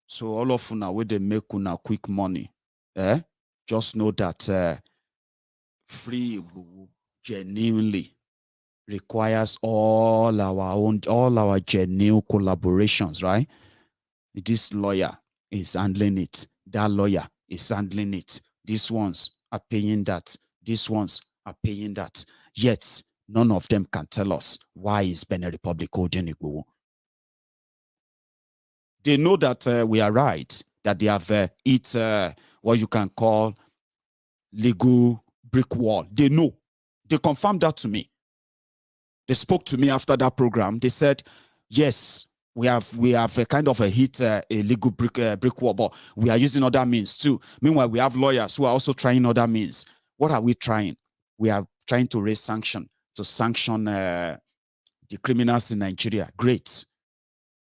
So all of una where they make una quick money, just know that free Igboho genuinely requires all our genuine collaborations, right? This lawyer is handling it. That lawyer is handling it. These ones are paying that. These ones are paying that. Yet, none of them can tell us why is Benin Republic holding Igboho. They know that we are right, that they have hit what you can call legal brick wall. They know. They confirmed that to me. They spoke to me after that program. They said, yes, we have a kind of a hit a legal brick wall, but we are using other means too. Meanwhile, we have lawyers who are also trying other means. What are we trying? We are trying to raise sanction, to sanction the criminals in Nigeria. Great.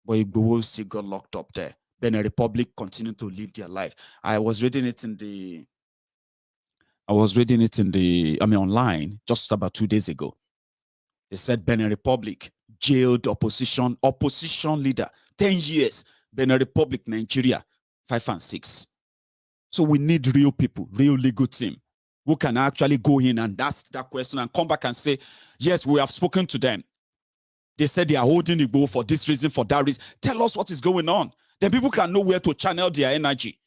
But Igboho still got locked up there. Benin Republic continued to live their life. I was reading it online just about 2 days ago. They said Benin Republic jailed opposition leader, 10 years. Benin Republic, Nigeria, 5 and 6. So we need real people, real legal team who can actually go in and ask that question and come back and say, yes, we have spoken to them. They said they are holding Igboho for this reason, for that reason. Tell us what is going on. Then people can know where to channel their energy.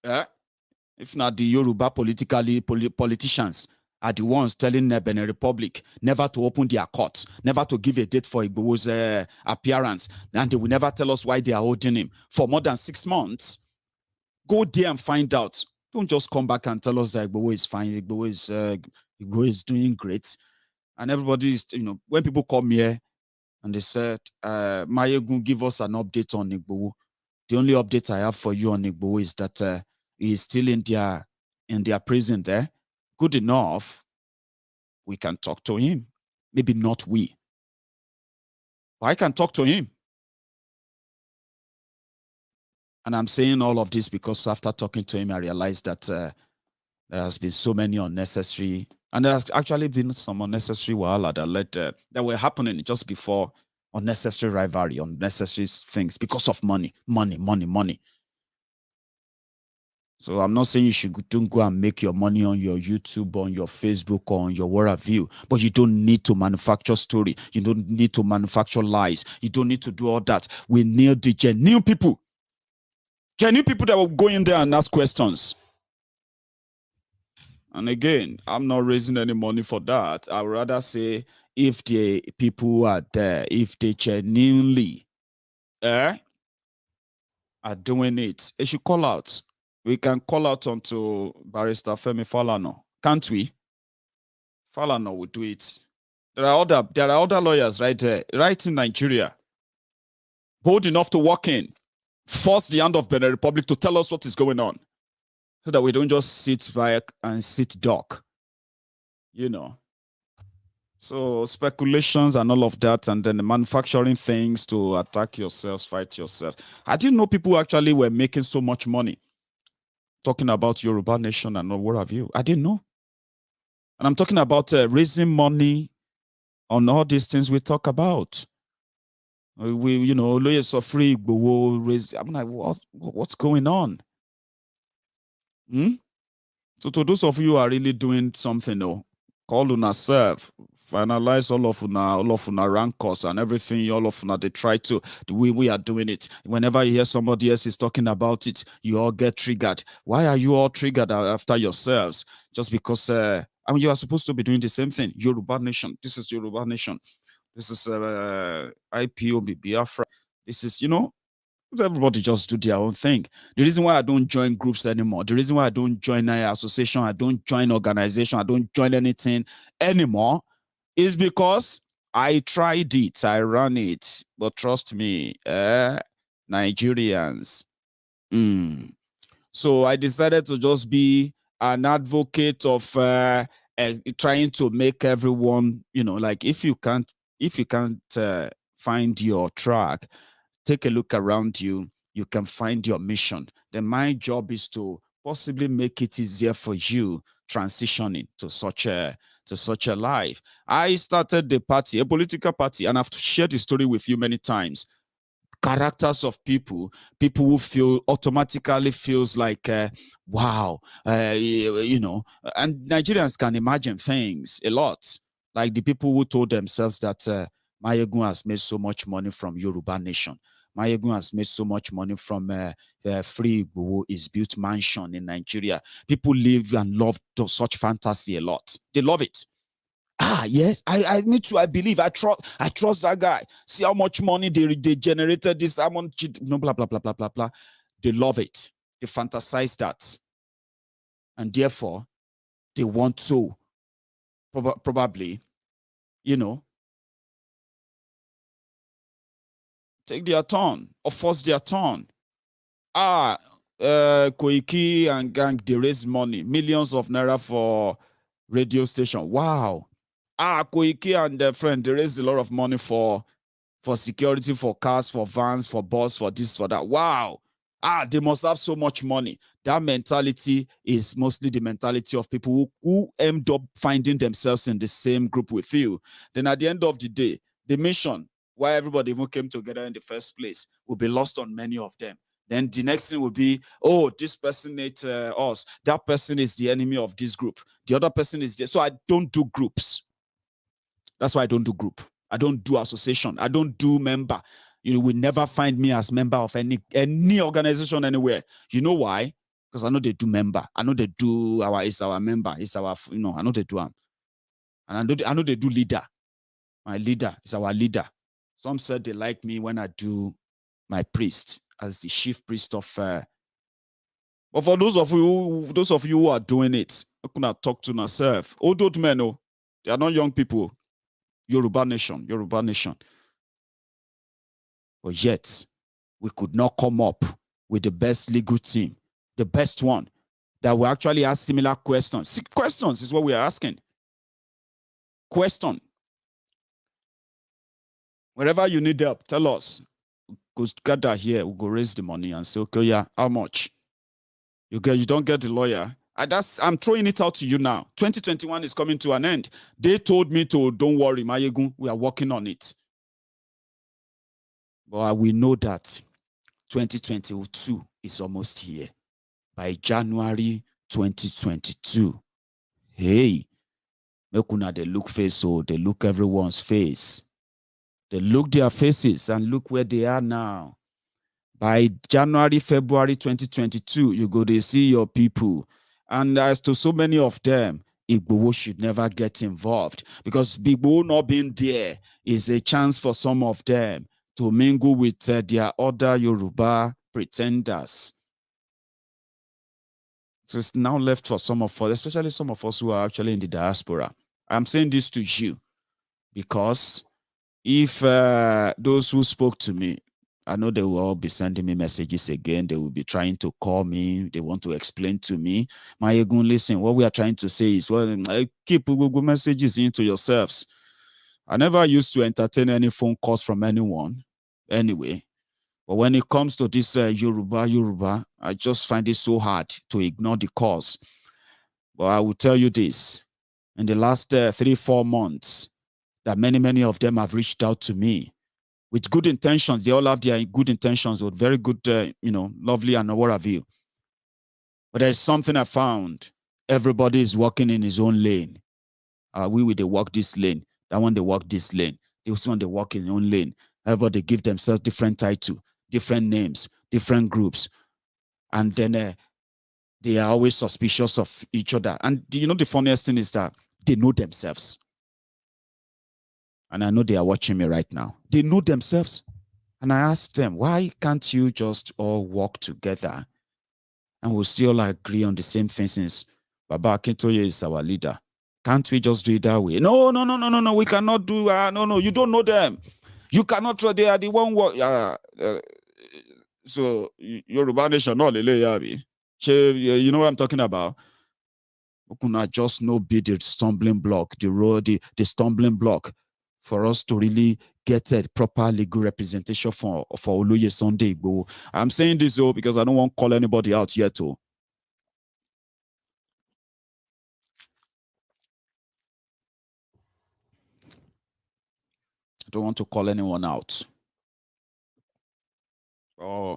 If not, the Yoruba politicians are the ones telling the Benin Republic never to open their courts, never to give a date for Igboho's appearance, and they will never tell us why they are holding him for more than 6 months. Go there and find out. Don't just come back and tell us that Igboho is fine, Igboho is doing great. And everybody is, when people come here and they said, Maiyegun, give us an update on Igboho. The only update I have for you on Igboho is that he is still in their prison there. Good enough. We can talk to him. Maybe not we. But I can talk to him. And I'm saying all of this because after talking to him, I realized that there has been so many unnecessary, and there has actually been some unnecessary wahala that were happening just before, unnecessary rivalry, unnecessary things because of money. So I'm not saying you should don't go and make your money on your YouTube, on your Facebook, or on your worldview, but you don't need to manufacture story. You don't need to manufacture lies. You don't need to do all that. We need the genuine people. Genuine people that will go in there and ask questions. And again, I'm not raising any money for that. I would rather say if the people are there, if they genuinely are doing it, they should call out. We can call out onto Barrister Femi Falana, can't we? Falana will do it. There are other lawyers right there, right in Nigeria, bold enough to walk in, force the hand of Benin Republic to tell us what is going on, so that we don't just sit back and sit duck, So speculations and all of that, and then the manufacturing things to attack yourselves, fight yourselves. I didn't know people actually were making so much money talking about Yoruba Nation and what have you. I didn't know. And I'm talking about raising money on all these things we talk about. Lawyers are free, raise. I'm like, what's going on? So to those of you who are really doing something, call on ourselves, finalize all of una rancors and everything, all of una, they try to, the way we are doing it. Whenever you hear somebody else is talking about it, you all get triggered. Why are you all triggered after yourselves? Just because, you are supposed to be doing the same thing. Yoruba Nation. This is Yoruba Nation. This is IPOB Biafra. This is, everybody just do their own thing. The reason why I don't join groups anymore, the reason why I don't join an association, I don't join organization, I don't join anything anymore is because I tried it, I ran it, but trust me, Nigerians. So I decided to just be an advocate of trying to make everyone, like if you can't find your track, take a look around you, you can find your mission. Then my job is to possibly make it easier for you transitioning to such a life. I started the party, a political party, and I've shared the story with you many times. Characters of people who feel automatically feels like, wow, and Nigerians can imagine things a lot. Like the people who told themselves that Maiyegun has made so much money from Yoruba Nation. Maiyegun has made so much money from Free Igboho is built mansion in Nigeria. People live and love such fantasy a lot. They love it. Yes, I need to. I believe. I trust that guy. See how much money they generated. This blah blah blah blah blah blah. They love it. They fantasize that, and therefore they want to probably, take their turn or force their turn. Koiki and gang, they raise money, millions of naira for radio station. Wow. Koiki and their friend, they raise a lot of money for security, for cars, for vans, for bus, for this, for that. Wow. They must have so much money. That mentality is mostly the mentality of people who end up finding themselves in the same group with you. Then at the end of the day, the mission, why everybody even came together in the first place, will be lost on many of them. Then the next thing will be, oh, this person hates us. That person is the enemy of this group. The other person is there. So I don't do groups. That's why I don't do group. I don't do association. I don't do member. You will never find me as member of any organization anywhere. You know why? Because I know they do member. I know they do it's our member. It's our, I know they do them. And I know they do leader. My leader is our leader. Some said they like me when I do my priest as the chief priest of. But for those of you who are doing it, I could not talk to myself. Old men, oh, they are not young people. Yoruba nation. But yet, we could not come up with the best legal team, the best one, that will actually ask similar questions. Questions is what we are asking. Question. Wherever you need help, tell us. Go gather here, we'll go raise the money and say, okay, yeah, how much? You don't get the lawyer. I'm throwing it out to you now. 2021 is coming to an end. They told me to, don't worry, Maiyegun, we are working on it. But we know that 2022 is almost here. By January 2022, hey, make una they look face, so they look everyone's face. They look their faces and look where they are now. By January, February 2022, you go to see your people. And as to so many of them, Igboho should never get involved, because Igboho not being there is a chance for some of them to mingle with their other Yoruba pretenders. So it's now left for some of us, especially some of us who are actually in the diaspora. I'm saying this to you because if those who spoke to me, I know they will all be sending me messages again. They will be trying to call me. They want to explain to me. Maiyegun, listen, what we are trying to say is, well, keep Google messages into yourselves. I never used to entertain any phone calls from anyone anyway. But when it comes to this Yoruba, I just find it so hard to ignore the calls. But I will tell you this. In the last 3-4 months, that many of them have reached out to me with good intentions. They all have their good intentions with very good, lovely and what have you. But there's something I found. Everybody is walking in his own lane. They walk this lane. That one, they walk this lane. This one, they walk in their own lane. Everybody give themselves different title, different names, different groups. And then they are always suspicious of each other. And the funniest thing is that they know themselves. And I know they are watching me right now. They know themselves. And I asked them, why can't you just all work together and we'll still agree on the same things? Baba Akintoye is our leader. Can't we just do it that way? No, we cannot do no, you don't know them. You cannot try, they are the one so Yoruba nation, no, you know what I'm talking about? We cannot just be the stumbling block, the stumbling block for us to really get a proper legal representation for Oloye Sunday Igboho. I'm saying this because I don't want to call anybody out yet too. I don't want to call anyone out. Oh,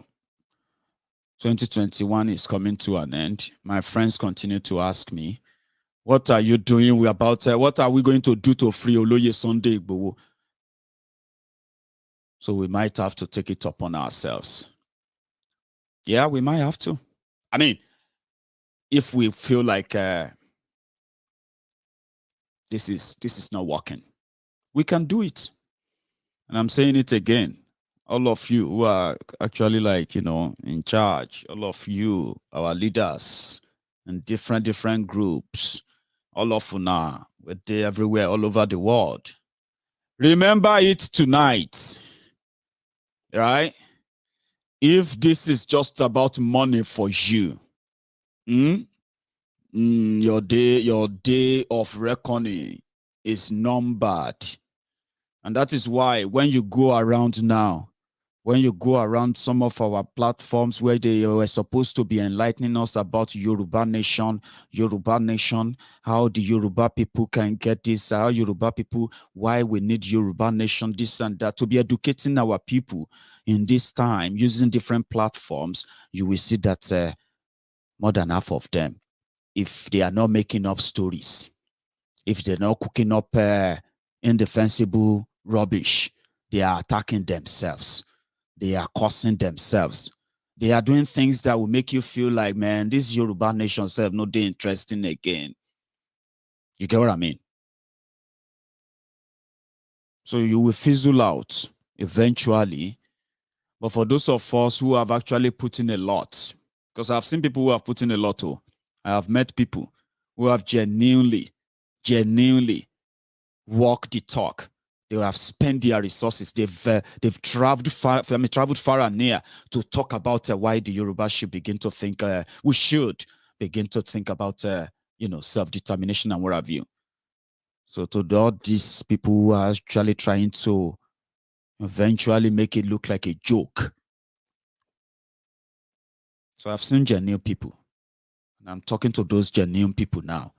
2021 is coming to an end. My friends continue to ask me, what are you doing about what are we going to do to free Oloye Sunday Igboho? So we might have to take it upon ourselves. Yeah, we might have to. I mean, if we feel like this is not working, we can do it. And I'm saying it again. All of you who are actually in charge, all of you, our leaders in different groups, all of you now, we're there everywhere, all over the world. Remember it tonight, right? If this is just about money for you, your day of reckoning is numbered. And that is why when you go around now, when you go around some of our platforms where they were supposed to be enlightening us about Yoruba Nation, how the Yoruba people can get this, how Yoruba people, why we need Yoruba Nation, this and that, to be educating our people in this time using different platforms, you will see that more than half of them, if they are not making up stories, if they're not cooking up indefensible rubbish, they are attacking themselves. They are cursing themselves. They are doing things that will make you feel like, man, this Yoruba Nation self not they interesting again. You get what I mean? So you will fizzle out eventually. But for those of us who have actually put in a lot, because I've seen people who have put in a lot, I have met people who have genuinely walked the talk. They have spent their resources. They've traveled far and near to talk about why the Yoruba should begin to think. We should begin to think about self-determination and what have you. So to all these people who are actually trying to eventually make it look like a joke. So I've seen genuine people, and I'm talking to those genuine people now.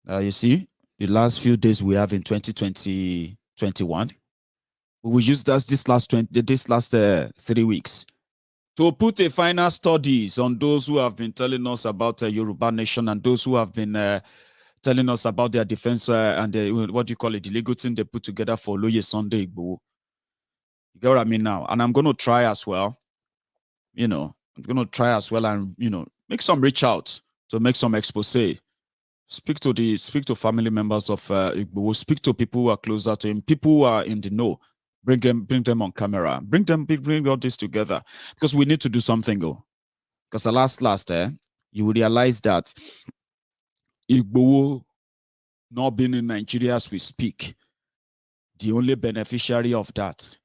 You see, the last few days we have in 2021. We will use this last 3 weeks to put a final studies on those who have been telling us about Yoruba Nation and those who have been telling us about their defense and what do you call it, the legal team they put together for Oloye Sunday Igboho. You get what I mean now? And I'm going to try as well, I'm going to try as well and, make some reach out to make some expose. Speak to family members of Igboho, speak to people who are closer to him, people who are in the know. Bring them on camera. Bring all this together. Because we need to do something, Because the last, you will realize that Igboho not being in Nigeria as we speak, the only beneficiary of that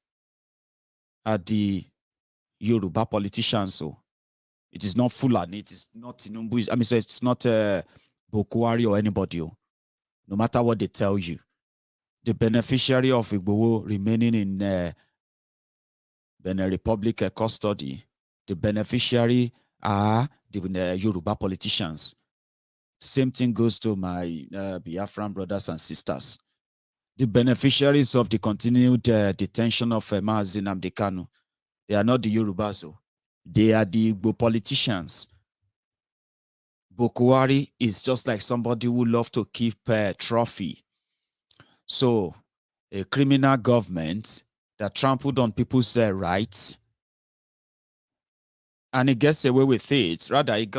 are the Yoruba politicians. So it is not Fulani, it is not Tinubu. I mean, so it's not Buhari or anybody. No matter what they tell you, the beneficiary of Igboho remaining in Benin Republic custody, the beneficiary are the Yoruba politicians. Same thing goes to my Biafran brothers and sisters. The beneficiaries of the continued detention of Nnamdi Kanu, they are not the Yorubas. They are the Igbo politicians. Buhari is just like somebody who loves to keep a trophy. So a criminal government that trampled on people's rights, and it gets away with it. Rather, it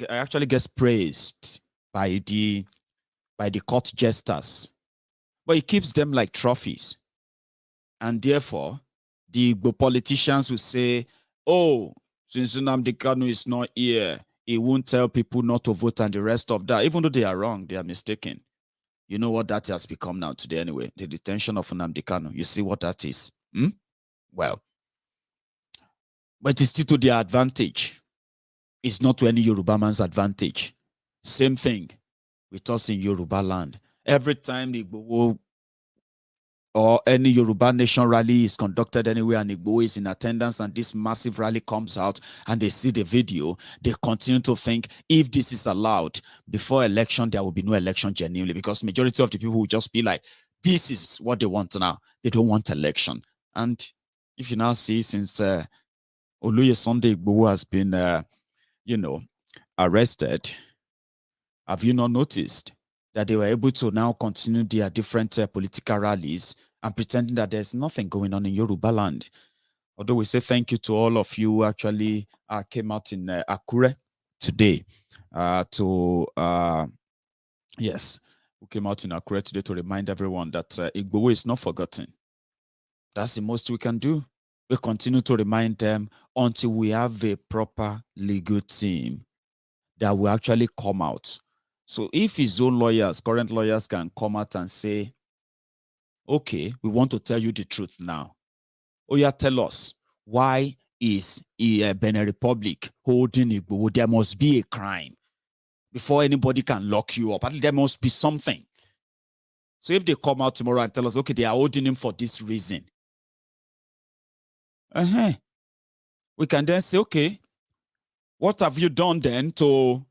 actually gets praised by the court jesters, but it keeps them like trophies. And therefore, the Igbo politicians will say, "Oh, since Nnamdi Kanu is not here, he won't tell people not to vote and the rest of that." Even though they are wrong, they are mistaken. You know what that has become now today anyway, the detention of Nnamdi Kanu. You see what that is? Well, but it's still to their advantage. It's not to any Yoruba man's advantage. Same thing with us in Yoruba land. Every time the Igboho or any Yoruba Nation rally is conducted anywhere and Igboho is in attendance and this massive rally comes out and they see the video, they continue to think if this is allowed before election, there will be no election genuinely, because majority of the people will just be like, this is what they want now. They don't want election. And if you now see, since Oloye Sunday Igboho has been, arrested, have you not noticed that they were able to now continue their different political rallies and pretending that there's nothing going on in Yoruba land? Although we say thank you to all of you who actually came out in Akure today who came out in Akure today to remind everyone that Igboho is not forgotten. That's the most we can do. We continue to remind them until we have a proper legal team that will actually come out. So if his own lawyers, current lawyers, can come out and say, okay, we want to tell you the truth now. Oh yeah, tell us, why is Benin Republic holding Igboho? There must be a crime before anybody can lock you up. There must be something. So if they come out tomorrow and tell us, okay, they are holding him for this reason, we can then say, okay, what have you done then to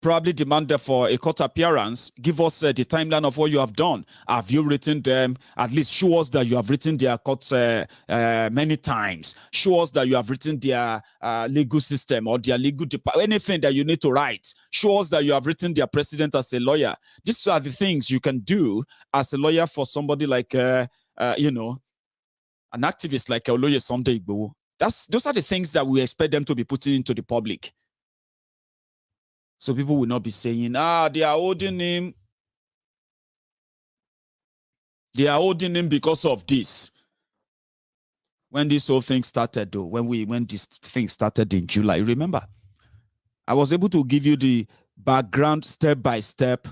probably demand for a court appearance? Give us the timeline of what you have done. Have you written them? At least show us that you have written their courts many times. Show us that you have written their legal system or their legal department, anything that you need to write. Show us that you have written their president as a lawyer. These are the things you can do as a lawyer for somebody like, an activist like Oloye Sunday Igboho. Those are the things that we expect them to be putting into the public. So people will not be saying, they are holding him. They are holding him because of this. When this whole thing started, though, when this thing started in July, remember, I was able to give you the background step by step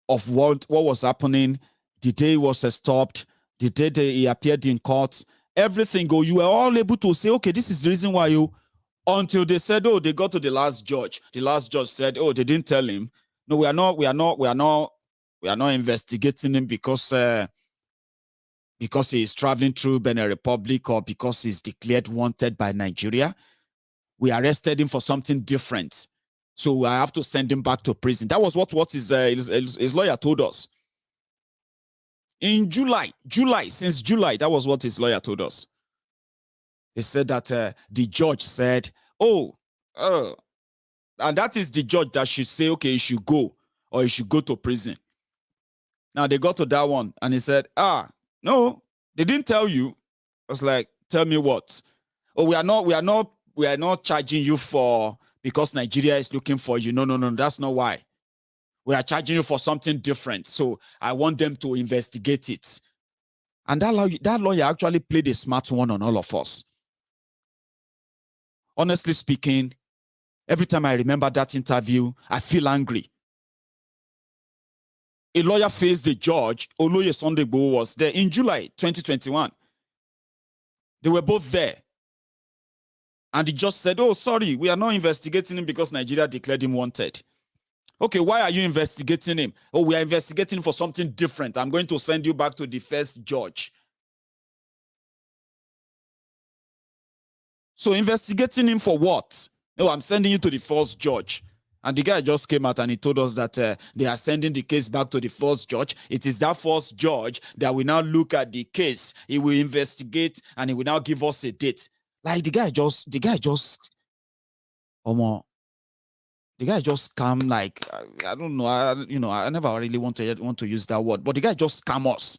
of what was happening, the day he was stopped, the day he appeared in court, everything. You were all able to say, okay, this is the reason why you. Until they said, oh, they got to the last judge. The last judge said, oh, they didn't tell him. No, we are not investigating him because he is traveling through Benin Republic or because he's declared wanted by Nigeria. We arrested him for something different. So I have to send him back to prison. That was what his lawyer told us. In since July, that was what his lawyer told us. He said that the judge said, and that is the judge that should say, okay, you should go or you should go to prison. Now they got to that one and he said, no, they didn't tell you. I was like, tell me what? Oh, we are not charging you for because Nigeria is looking for you. No, that's not why. We are charging you for something different. So I want them to investigate it. And that lawyer actually played a smart one on all of us. Honestly speaking, every time I remember that interview, I feel angry. A lawyer faced the judge. Oloye Sunday Igboho was there in July 2021. They were both there. And the judge said, oh, sorry, we are not investigating him because Nigeria declared him wanted. Okay, why are you investigating him? Oh, we are investigating him for something different. I'm going to send you back to the first judge. So investigating him for what? No, I'm sending you to the first judge. And the guy just came out and he told us that they are sending the case back to the first judge. It is that first judge that will now look at the case. He will investigate and he will now give us a date. Like the guy just scam, like, I don't know. I never really want to use that word, but the guy just scam us.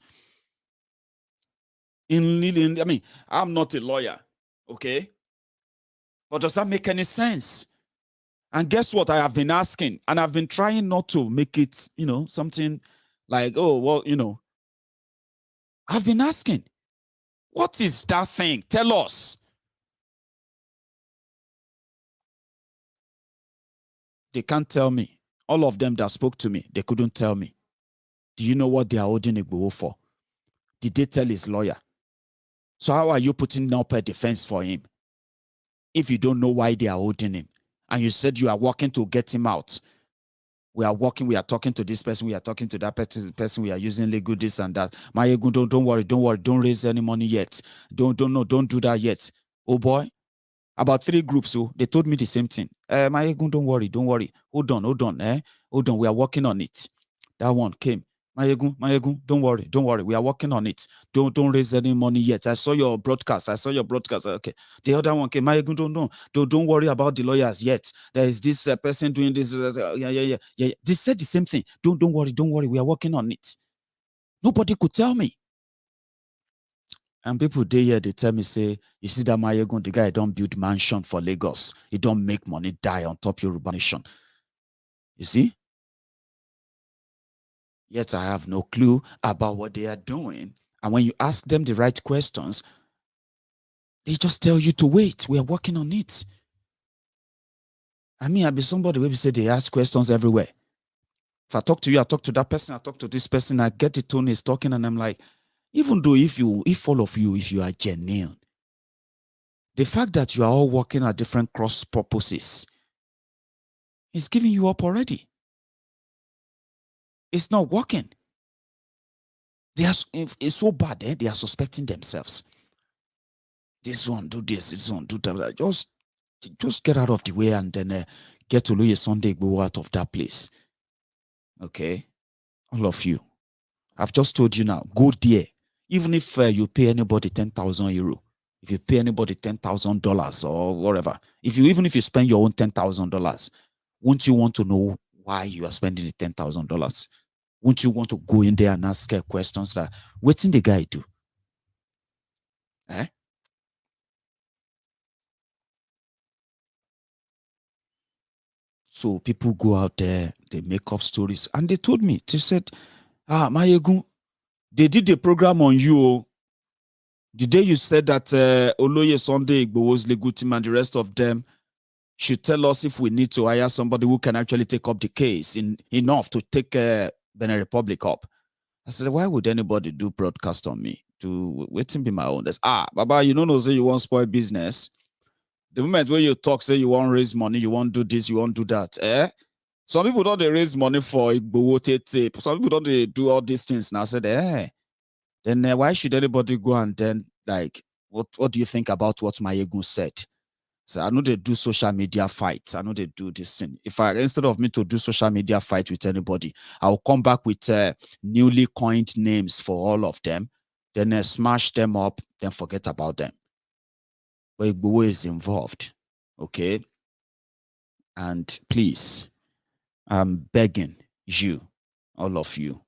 I'm not a lawyer, okay? But does that make any sense? And guess what? I have been asking, and I've been trying not to make it, something like, oh, well, I've been asking, what is that thing? Tell us. They can't tell me. All of them that spoke to me, they couldn't tell me. Do you know what they are holding Igboho for? Did they tell his lawyer? So how are you putting up a defense for him if you don't know why they are holding him? And you said you are working to get him out. We are talking to this person, we are talking to that person, we are using legal this and that. Maiyegun, don't worry, don't raise any money yet. Don't do that yet. Oh boy. About 3 groups, they told me the same thing. Maiyegun, don't worry. Hold on, we are working on it. That one came. Maiyegun, don't worry. We are working on it. Don't raise any money yet. I saw your broadcast. Okay. The other one came. Maiyegun, don't worry about the lawyers yet. There is this person doing this. Yeah. They said the same thing. Don't worry. We are working on it. Nobody could tell me. And people they tell me, say, you see that Maiyegun, the guy don't build mansion for Lagos. He don't make money die on top Yoruba nation. You see? Yet I have no clue about what they are doing. And when you ask them the right questions, they just tell you to wait. We are working on it. I be somebody where we say they ask questions everywhere. If I talk to you, I talk to that person, I talk to this person, I get the tone he's talking, and I'm like, even though if all of you, if you are genuine, the fact that you are all working at different cross purposes is giving you up already. It's not working. It's so bad, they are suspecting themselves. this one do this one do that. Just get out of the way and then get Oloye Sunday Igboho out of that place. Okay, all of you. I've just told you now. Go there. Even if you pay anybody 10,000 euro, if you pay anybody $10,000 or whatever, even if you spend your own $10,000, won't you want to know why you are spending the $10,000? Won't you want to go in there and ask questions that what's in the guy do? Eh? So people go out there, they make up stories, and they told me, they said, Maiyegun, they did a program on you. The day you said that Oloye Sunday Igboho's legal team and the rest of them should tell us if we need to hire somebody who can actually take up the case enough to take Benin Republic up. I said, why would anybody do broadcast on me? To waiting be my own. That's, Baba, you don't know, say you want spoil business. The moment where you talk, say you want raise money, you want do this, you want do that. Some people don't they raise money for Igboho tape. Some people don't they do all these things. And I said, then why should anybody go and then like what do you think about what Maiyegun said? So I know they do social media fights. I know they do this thing. Instead of me to do social media fight with anybody, I'll come back with newly coined names for all of them, then smash them up, then forget about them. But Igboho is involved, okay? And please, I'm begging you, all of you,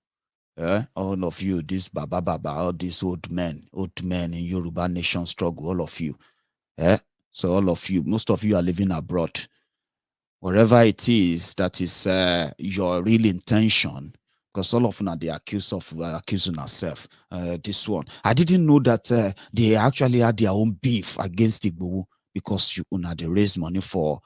this Baba, all these old men in Yoruba nation struggle, all of you, so all of you, most of you are living abroad. Wherever it is, that is your real intention, because all of them are the accusing ourselves. This one, I didn't know that they actually had their own beef against Igboho because they raise money for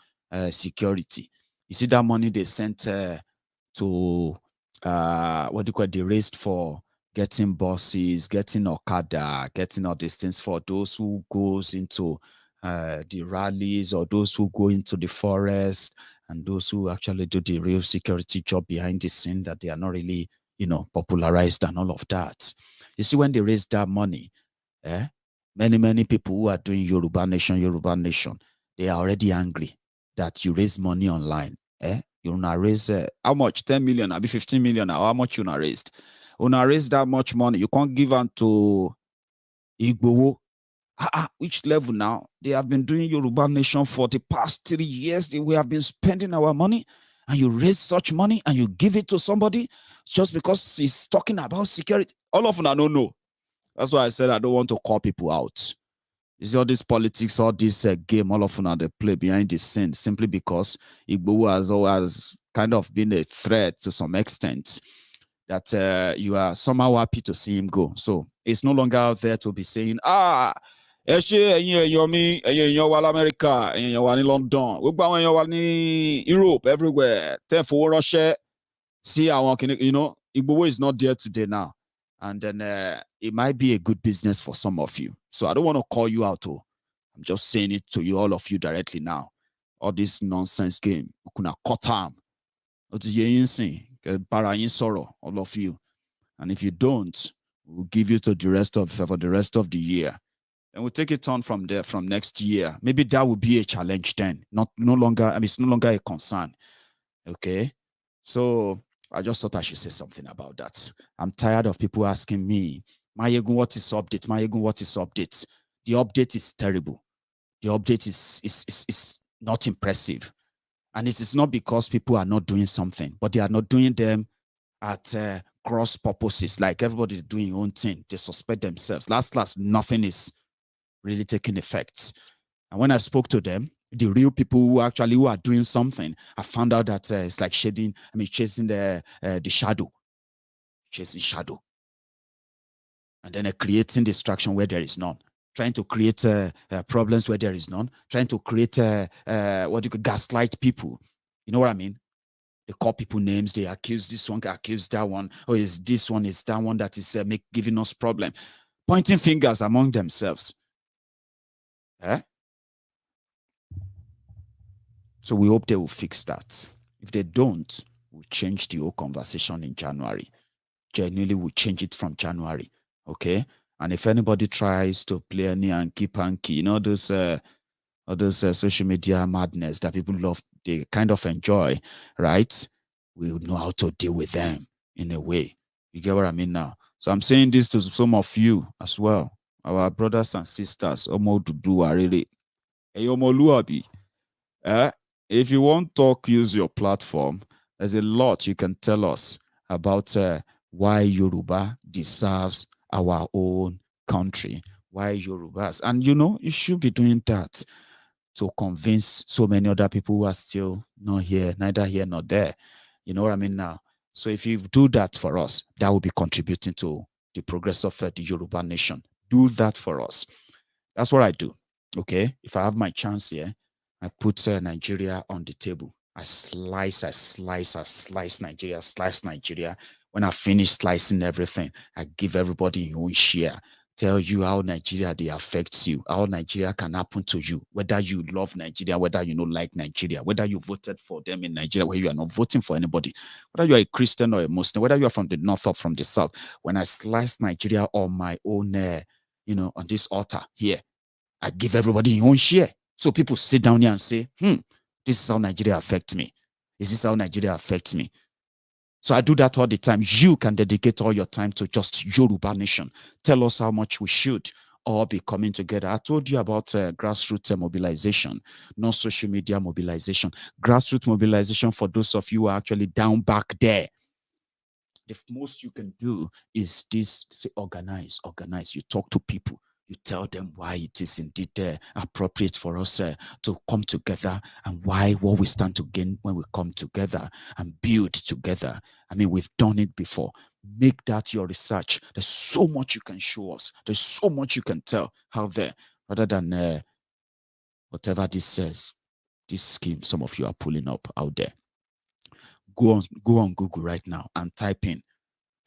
security. You see that money they sent to they raised for getting buses, getting Okada, getting all these things for those who goes into the rallies or those who go into the forest and those who actually do the real security job behind the scene that they are not really, popularized and all of that. You see, when they raise that money, many people who are doing Yoruba Nation, they are already angry that you raise money online. You wanna raise how much? 10 million, I'll be 15 million. How much you wanna raised? Wanna raise that much money? You can't give them to Igboho. Which level now? They have been doing Yoruba Nation for the past 3 years. We have been spending our money, and you raise such money and you give it to somebody just because he's talking about security. All of them I don't know. That's why I said I don't want to call people out. It's all this politics, all this game, all of them they play behind the scene simply because Igboho has always kind of been a threat to some extent that you are somehow happy to see him go. So it's no longer out there to be saying, America, London, Europe, everywhere. Therefore, Russia, see how Igboho is not there today now. And then it might be a good business for some of you. So I don't want to call you out. I'm just saying it to you, all of you directly now. All this nonsense game. Kuna kotam. All of you. And if you don't, we'll give you to the rest of for the rest of the year. And we'll take it on from there from next year. Maybe that will be a challenge then. No longer, it's no longer a concern. Okay. So I just thought I should say something about that. I'm tired of people asking me, Maiyegun, what is update? Maiyegun, what is update? The update is terrible. The update is not impressive. And it is not because people are not doing something, but they are not doing them at cross purposes. Like everybody doing their own thing. They suspect themselves. Last, nothing is really taking effect. And when I spoke to them, the real people who are doing something, I found out that it's like chasing the shadow, chasing shadow, and then creating distraction where there is none, trying to create problems where there is none, trying to create gaslight people. You know what I mean? They call people names, they accuse this one, accuse that one, or is this one, is that one that is giving us problem, pointing fingers among themselves. So we hope they will fix that. If they don't, we'll change the whole conversation in January. Genuinely, we'll change it from January. Okay? And if anybody tries to play any hanky-panky, you know, those social media madness that people love, they kind of enjoy, right? We know how to deal with them in a way. You get what I mean now? So I'm saying this to some of you as well, our brothers and sisters. Omo Dudu Arele. Hey, Omo Luabi. If you want to talk, use your platform. There's a lot you can tell us about why Yoruba deserves our own country, why Yorubas. And you know, you should be doing that to convince so many other people who are still not here, neither here nor there. You know what I mean now? So if you do that for us, that will be contributing to the progress of the Yoruba nation. Do that for us. That's what I do. Okay? If I have my chance here, I put Nigeria on the table. I slice Nigeria, slice Nigeria. When I finish slicing everything, I give everybody your own share. Tell you how Nigeria they affects you, how Nigeria can happen to you, whether you love Nigeria, whether you don't like Nigeria, whether you voted for them in Nigeria, whether you are not voting for anybody, whether you are a Christian or a Muslim, whether you are from the north or from the south. When I slice Nigeria on my own, on this altar here, I give everybody your own share. So people sit down here and say, this is how Nigeria affects me. Is this how Nigeria affects me? So I do that all the time. You can dedicate all your time to just Yoruba Nation. Tell us how much we should all be coming together. I told you about grassroots mobilization, not social media mobilization. Grassroots mobilization for those of you who are actually down back there. The most you can do is this: say, organize. You talk to people. You tell them why it is indeed appropriate for us to come together, and what we stand to gain when we come together and build together. I mean, we've done it before. Make that your research. There's so much you can show us. There's so much you can tell out there, rather than whatever this says, this scheme some of you are pulling up out there. Go on Google right now and type in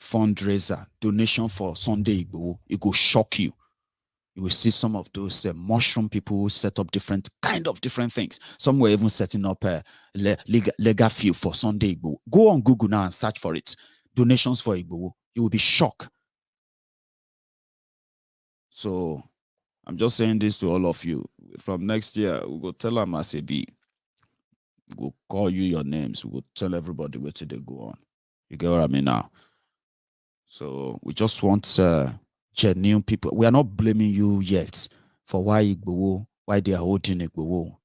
fundraiser donation for Sunday Igboho. It will shock you. You will see some of those mushroom people who set up different things. Some were even setting up a legal fee for Sunday Igboho. Go on Google now and search for it. Donations for Igboho. You will be shocked. So I'm just saying this to all of you. From next year, we'll go tell them as a B. We'll call you your names. We'll tell everybody where they go on. You get what I mean now? So we just want genuine people. We are not blaming you yet for why they are holding Igboho.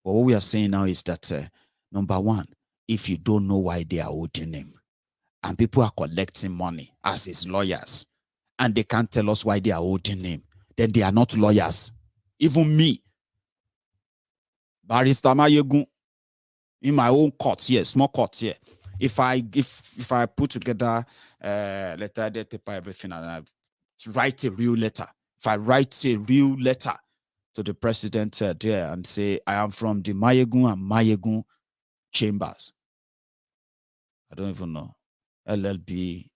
But what we are saying now is that, number one, if you don't know why they are holding him, and people are collecting money as his lawyers, and they can't tell us why they are holding him, then they are not lawyers. Even me, Barrister Maiyegun, in my own court here, small court here, if I put together letter, paper, everything, and I write a real letter, if I write a real letter to the president there and say, I am from the Maiyegun and Maiyegun chambers, I don't even know, LLB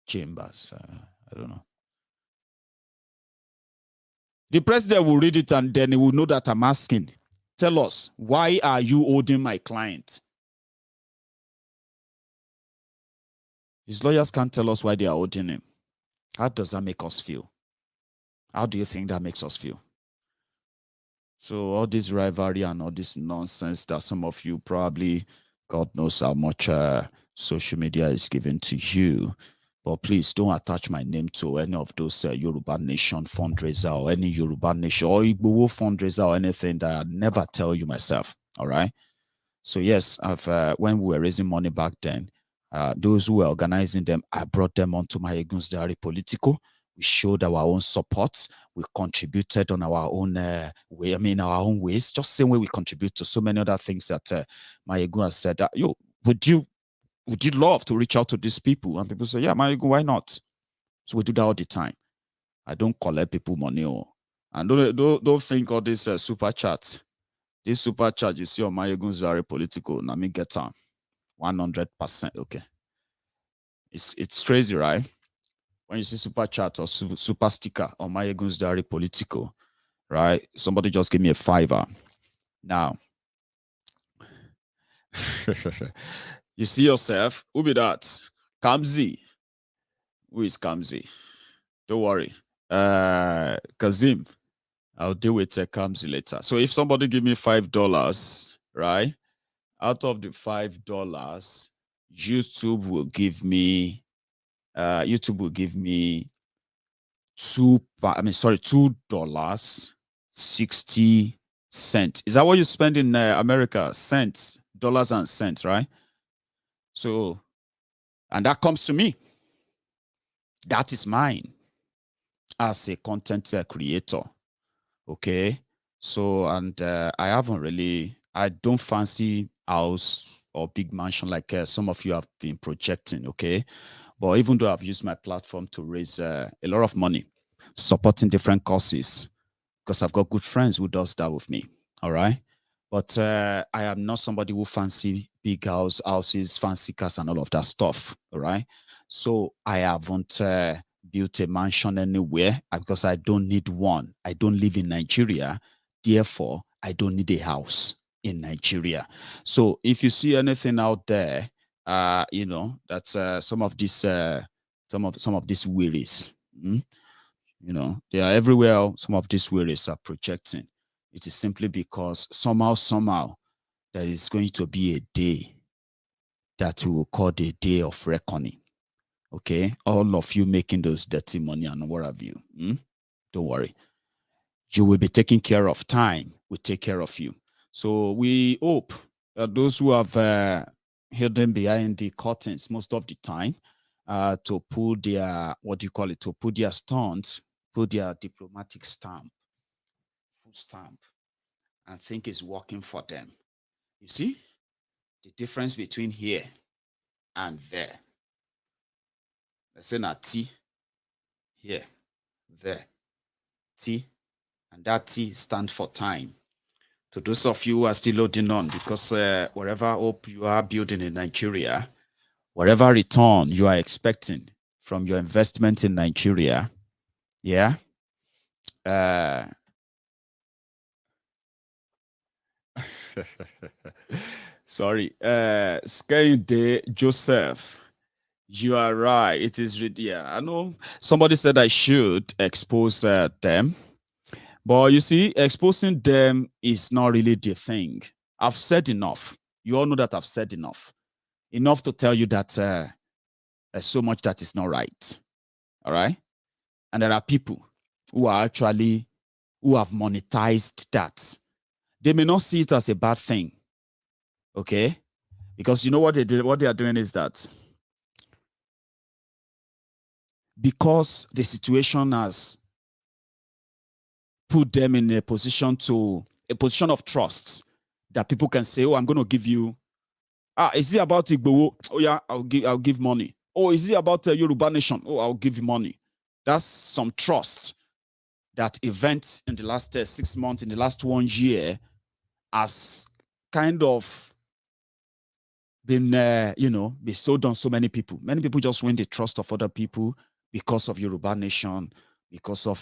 chambers, I don't know. The president will read it and then he will know that I'm asking, tell us, why are you holding my client? His lawyers can't tell us why they are holding him. How does that make us feel? How do you think that makes us feel? So all this rivalry and all this nonsense that some of you probably, God knows how much social media is given to you. But please don't attach my name to any of those Yoruba Nation fundraiser or any Yoruba Nation or Igboho fundraiser or anything that I never tell you myself. All right. So yes, when we were raising money back then, those who were organizing them, I brought them onto Maiyegun General Politico. We showed our own support. We contributed on our own way. I mean, our own ways. Just same way we contribute to so many other things that Maiyegun has said. Would you love to reach out to these people? And people say, yeah, Maiyegun, why not? So we do that all the time. I don't collect people money. And don't think all this super chats. This super chat you see on Maiyegun General Politico, I mean, get on 100%. Okay. It's crazy, right? When you see super chat or super sticker on Maiyegun General Politico, right? Somebody just gave me a $5. Now, you see yourself, who be that? Kamzi. Who is Kamzi? Don't worry. Kazim, I'll deal with Kamsi later. So if somebody give me $5, right? Out of the $5, YouTube will give me $2.60. Is that what you spend in America? Cents, dollars and cents, right? So, and that comes to me. That is mine as a content creator. Okay. So, and I don't fancy house or big mansion like some of you have been projecting. Okay. But even though I've used my platform to raise a lot of money, supporting different causes, because I've got good friends who does that with me. All right. But I am not somebody who fancy big houses, fancy cars and all of that stuff. All right. So I haven't built a mansion anywhere because I don't need one. I don't live in Nigeria. Therefore, I don't need a house in Nigeria. So if you see anything out there, that's some of these wearies, they are everywhere. Some of these wearies are projecting. It is simply because somehow there is going to be a day that we will call the day of reckoning. Okay, all of you making those dirty money and what have you, don't worry. You will be taken care of. Time will take care of you. So we hope that those who have hidden behind the curtains most of the time to put their, to put their stunts, put their diplomatic stamp, full stamp, and think it's working for them. You see the difference between here and there. Let's say not T here, there, T, and that T stands for time. To those of you who are still loading on, because wherever hope you are building in Nigeria, whatever return you are expecting from your investment in Nigeria, yeah, sorry, Skade Joseph. You are right. It is, I know somebody said I should expose them, but you see, exposing them is not really the thing. I've said enough. You all know that I've said enough. Enough to tell you that there's so much that is not right. All right? And there are people who have monetized that. They may not see it as a bad thing. Okay? Because you know what they are doing is that because the situation has put them in a position of trust that people can say, oh, I'm going to give you, is it about Igboho? Oh yeah, I'll give money. Oh, is it about Yoruba Nation? Oh, I'll give you money. That's some trust that events in the last 6 months, in the last 1 year, has kind of been, bestowed on so many people. Many people just win the trust of other people because of Yoruba Nation, because of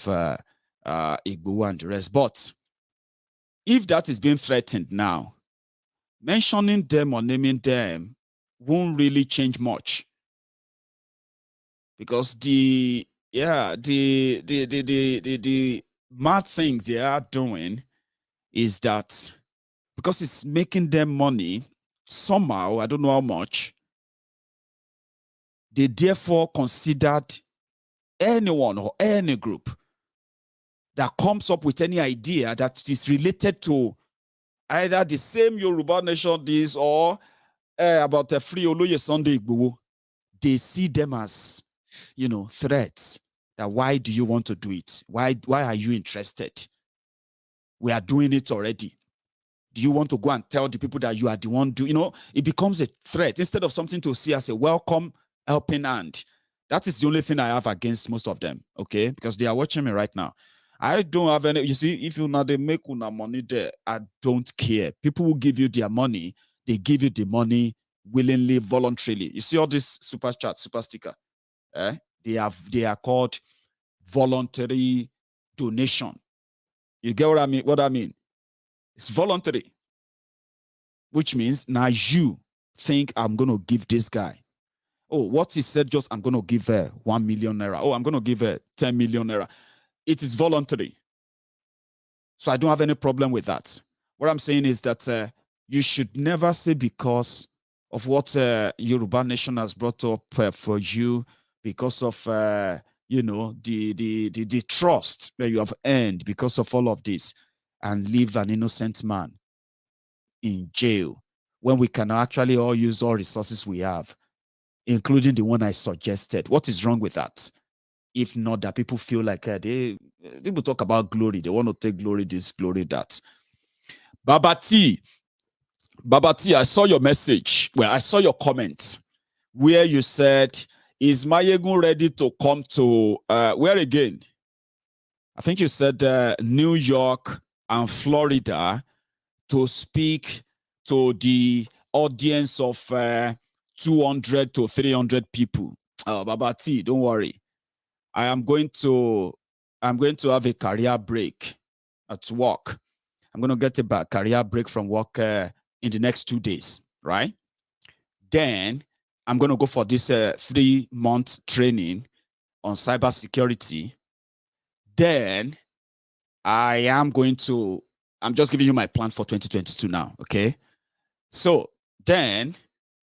Igboho and the rest. But if that is being threatened now, mentioning them or naming them won't really change much, because the mad things they are doing is that because it's making them money somehow, I don't know how much, they therefore considered anyone or any group that comes up with any idea that is related to either the same Yoruba Nation this or about a free Oloye Sunday Igboho, they see them as, threats. That why do you want to do it? Why are you interested? We are doing it already. Do you want to go and tell the people that you are the one it becomes a threat instead of something to see as a welcome helping hand. That is the only thing I have against most of them, okay? Because they are watching me right now. I don't have any, you see, if you now they make una money there, I don't care. People will give you their money, they give you the money willingly, voluntarily. You see all this super chat, super sticker, they are called voluntary donation. You get what I mean? It's voluntary, which means now you think I'm going to give this guy. Oh, what he said, just I'm going to give her 1 million naira. Oh, I'm going to give her 10 million naira. It is voluntary. So I don't have any problem with that. What I'm saying is that you should never say because of what Yoruba Nation has brought up for you, because of the trust that you have earned because of all of this, and leave an innocent man in jail when we can actually all use all resources we have, including the one I suggested. What is wrong with that? If not that people feel like people talk about glory, they want to take glory this, glory that. Babati, I saw your message. Well, I saw your comment where you said, is Maiyegun ready to come to, where again? I think you said New York and Florida to speak to the audience of 200 to 300 people. Oh, Babati, don't worry. I'm going to have a career break at work. I'm going to get a career break from work in the next 2 days, right? Then I'm going to go for this 3-month training on cybersecurity. Then I'm just giving you my plan for 2022 now, okay? So then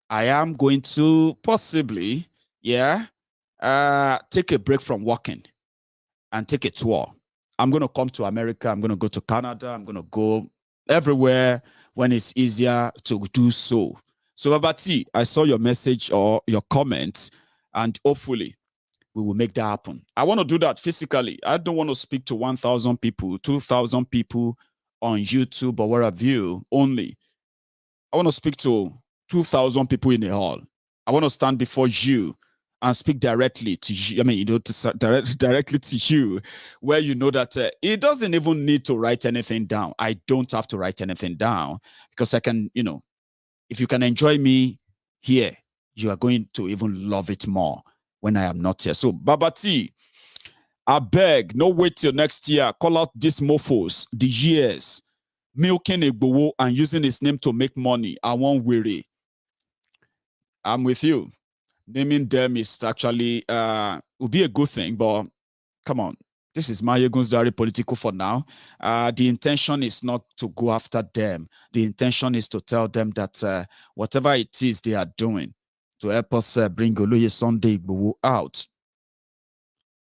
I am going to possibly, take a break from working and take a tour. I'm going to come to America. I'm going to go to Canada. I'm going to go everywhere when it's easier to do so. So, Babati, I saw your message or your comments, and hopefully we will make that happen. I want to do that physically. I don't want to speak to 1,000 people, 2,000 people on YouTube or wherever you only. I want to speak to 2,000 people in a hall. I want to stand before you and speak directly to you. I mean, directly to you, where you know that it doesn't even need to write anything down. I don't have to write anything down because I can, if you can enjoy me here, you are going to even love it more when I am not here. So, Babati, I beg, no wait till next year. Call out these mofos, the years, milking Igboho and using his name to make money. I won't worry. I'm with you. Naming them is actually will be a good thing, but come on. This is Maiyegun's Diary Politico for now. The intention is not to go after them. The intention is to tell them that whatever it is they are doing to help us bring Oloye Sunday Igboho out,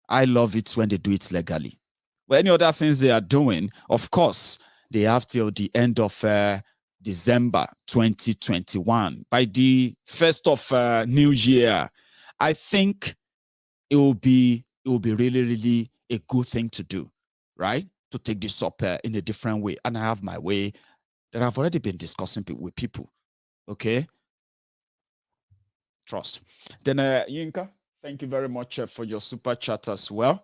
I love it when they do it legally. Well, any other things they are doing, of course, they have till the end of December 2021. By the 1st of New Year, I think it will be really, really a good thing to do, right? To take this up in a different way. And I have my way that I've already been discussing with people, okay? Trust. Then, Yinka, thank you very much for your super chat as well.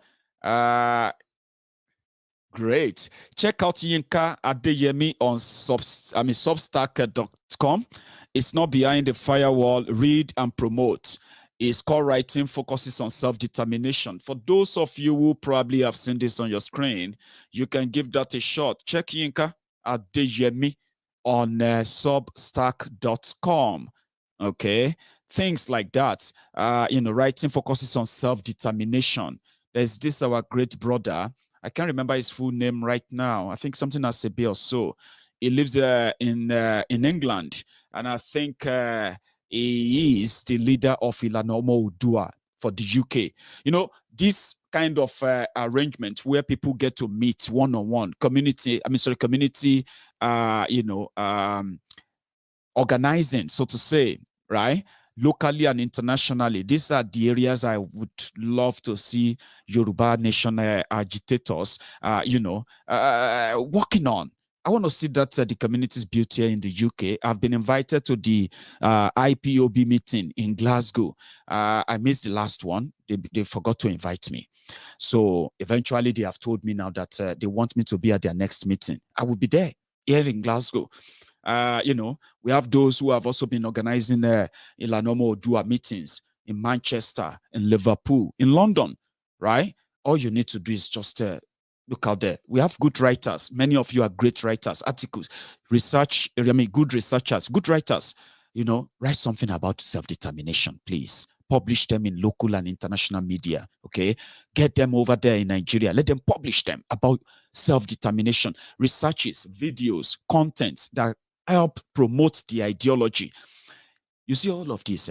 Great. Check out Yinka Adeyemi on Substack.com. It's not behind the firewall. Read and promote. It's called Writing Focuses on Self-Determination. For those of you who probably have seen this on your screen, you can give that a shot. Check Yinka Adeyemi on Substack.com. Okay. Things like that. Writing focuses on self-determination. There's this our great brother. I can't remember his full name right now. I think something as Sebe or so. He lives in England, and I think he is the leader of Ilana Omo Oodua for the UK. This kind of arrangement where people get to meet one-on-one, community organizing, so to say, right? Locally and internationally. These are the areas I would love to see Yoruba Nation agitators, working on. I want to see that the communities built here in the UK. I've been invited to the IPOB meeting in Glasgow. I missed the last one. They forgot to invite me. So eventually they have told me now that they want me to be at their next meeting. I will be there, here in Glasgow. We have those who have also been organizing Ilana Omo Oodua meetings in Manchester, in Liverpool, in London, right? All you need to do is just look out there. We have good writers. Many of you are great writers, articles, good researchers, good writers. Write something about self-determination, please. publish them in local and international media, okay? Get them over there in Nigeria. Let them publish them about self-determination, researches, videos, contents that help promote the ideology. You see all of this,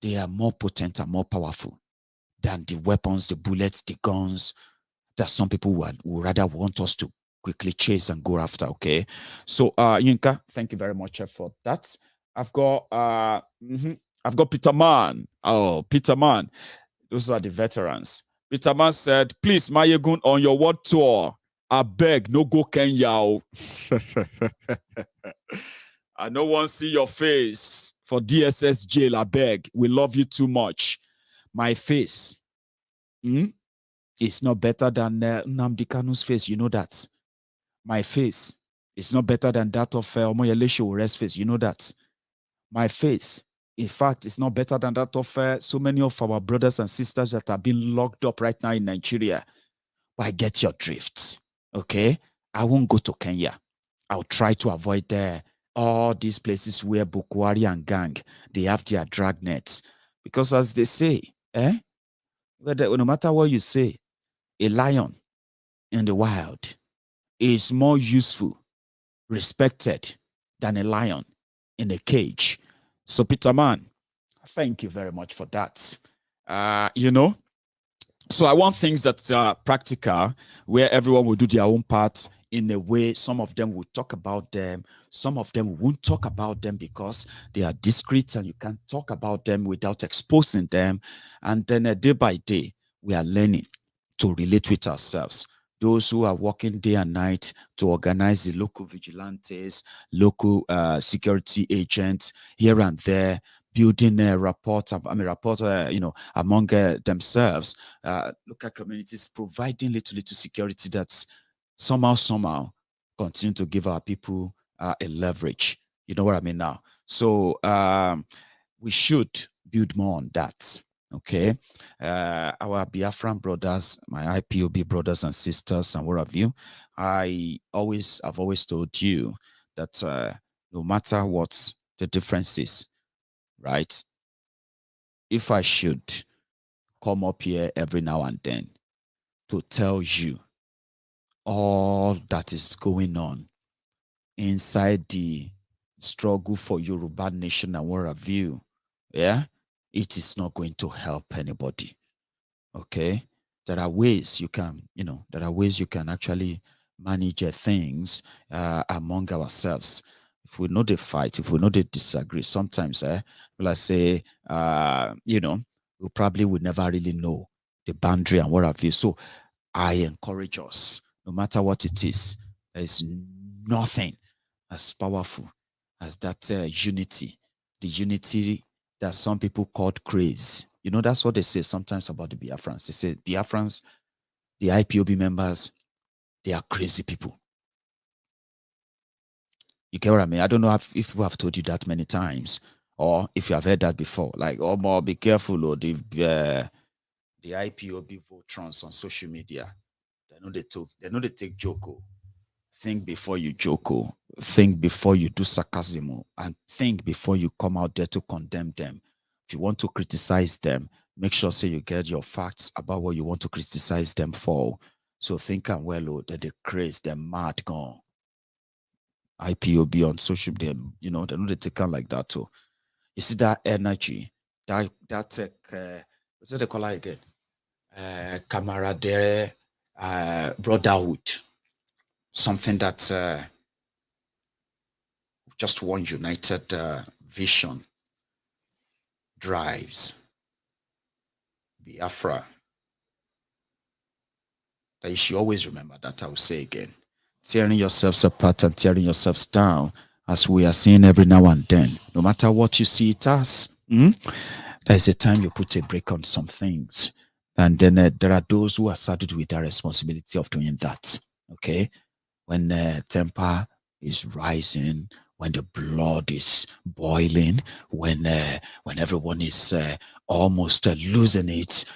they are more potent and more powerful than the weapons, the bullets, the guns that some people would rather want us to quickly chase and go after, okay? So, Yinka, thank you very much for that. I've got Peter Man. Oh, Peter Man. Those are the veterans. Peter Man said, please, Maiyegun, on your world tour, I beg, no go Kenya. I no one see your face for DSS jail, I beg. We love you too much. My face is not better than Nnamdi Kanu's face, you know that. My face is not better than that of Omoyele Showore's face, you know that. My face, in fact, is not better than that of so many of our brothers and sisters that are being locked up right now in Nigeria. But I get your drift, okay? I won't go to Kenya. I'll try to avoid all these places where Buhari and gang, they have their drag nets. Because as they say, no matter what you say, a lion in the wild is more useful, respected than a lion in a cage. So, Peter Man, thank you very much for that. So I want things that are practical, where everyone will do their own part in a way. Some of them will talk about them. Some of them won't talk about them because they are discreet and you can't talk about them without exposing them. And then day by day, we are learning to relate with ourselves. Those who are working day and night to organize the local vigilantes, local security agents here and there, building a rapport, among themselves, local communities, providing little security that's somehow continue to give our people a leverage. You know what I mean now? So we should build more on that. Okay, our Biafran brothers, my IPOB brothers and sisters, and what have you, I've always told you that no matter what the difference is, right? If I should come up here every now and then to tell you all that is going on inside the struggle for Yoruba nation and what have you, it is not going to help anybody. Okay, there are ways you can, actually manage things among ourselves. If we know the fight, if we know the disagree, sometimes, I say, we probably would never really know the boundary and what have you. So I encourage us, no matter what it is, there is nothing as powerful as that unity, the unity that some people called craze. That's what they say sometimes about the Biafrans. They say Biafrans, the IPOB members, they are crazy people. You get what I mean? I don't know if people have told you that many times, or if you have heard that before. Like, oh, more be careful, or the IPOB votrons on social media. They know they take joke. Think before you joke. Think before you do sarcasm, and think before you come out there to condemn them. If you want to criticize them, make sure you get your facts about what you want to criticize them for. So think and well, that they crazy, they're mad gone. IPOB on social media, they know they take on like that too. You see that energy, that what's it they call it again? Camaraderie, brotherhood, something that just one united vision drives Biafra. That you should always remember that. I will say again, tearing yourselves apart and tearing yourselves down, as we are seeing every now and then, no matter what you see it as, there's a time you put a break on some things. And then there are those who are saddled with the responsibility of doing that. Okay? When temper is rising, when the blood is boiling, when everyone is almost losing it,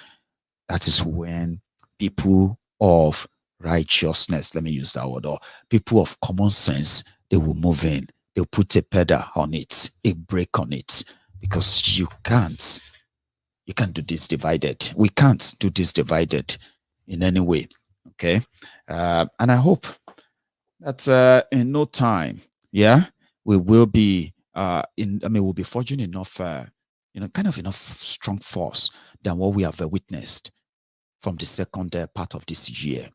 that is when people of righteousness, let me use that word, or people of common sense, they will move in. They'll put a pedal on it, a brake on it, because you can't You can't do this divided. We can't do this divided in any way. Okay. And I hope that in no time, we will be we'll be forging enough, kind of enough strong force than what we have witnessed from the second part of this year.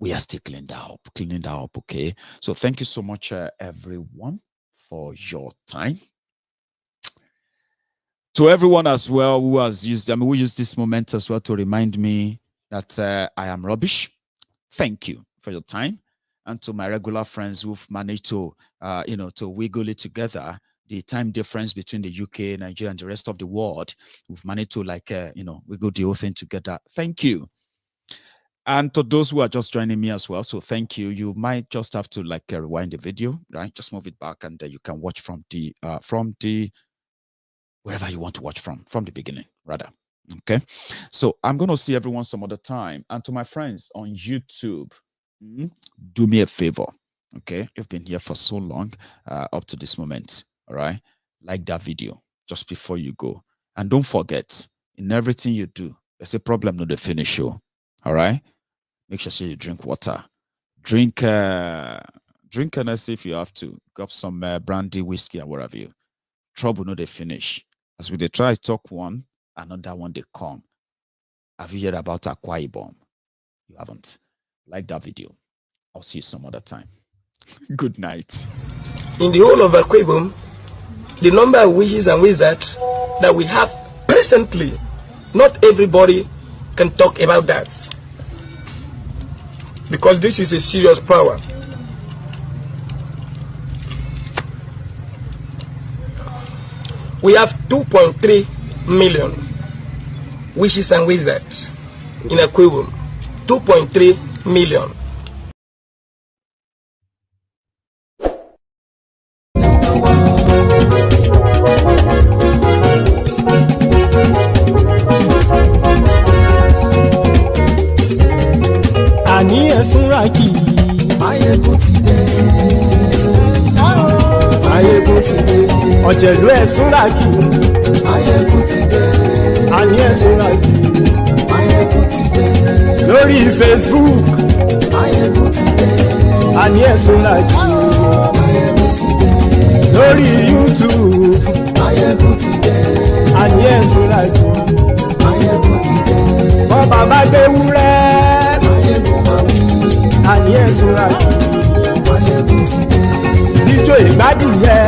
We are still cleaning that up, okay? So thank you so much, everyone, for your time. To everyone as well who has used, we use this moment as well to remind me that I am rubbish. Thank you for your time. And to my regular friends who've managed to, to wiggle it together, the time difference between the UK, Nigeria, and the rest of the world, we've managed to wiggle the whole thing together. Thank you. And to those who are just joining me as well, so thank you. You might just have to rewind the video, right? Just move it back, and you can watch from the wherever you want to watch from the beginning, rather. Okay. So I'm going to see everyone some other time. And to my friends on YouTube, do me a favor. Okay. You've been here for so long, up to this moment. All right. Like that video just before you go. And don't forget, in everything you do, there's a problem, not the finish show. All right. Make sure you drink water. Drink Hennessy if you have to. Grab some brandy, whiskey, or whatever you. Trouble, no, they finish. As we they try to talk one, another one they come. Have you heard about Akwa Ibom? You haven't. Like that video. I'll see you some other time. Good night. In the whole of Akwa Ibom, the number of witches and wizards that we have presently, not everybody can talk about that. Because this is a serious power. We have 2.3 million witches and wizards in Akwa Ibom. 2.3 million. Àní ẹ̀sùn ràkì. Maiyegun ti dé. Maiyegun ti dé. Ọ̀jẹ̀lú ẹ̀sùn ràkì. Maiyegun ti dé. Àní ẹ̀sùn ràkì. Maiyegun ti dé. Lórí Facebook. Maiyegun ti dé. Àní ẹ̀sùn ràkì. Maiyegun ti dé. Lórí YouTube. Maiyegun ti dé. Àní ẹ̀sùn ràkì. Maiyegun ti dé. Bọ́ba bá gbé wúrẹ́. Àní ẹ̀sùn ràkì. Maiyegun ti dé. Ijó ìgbádùn yẹ.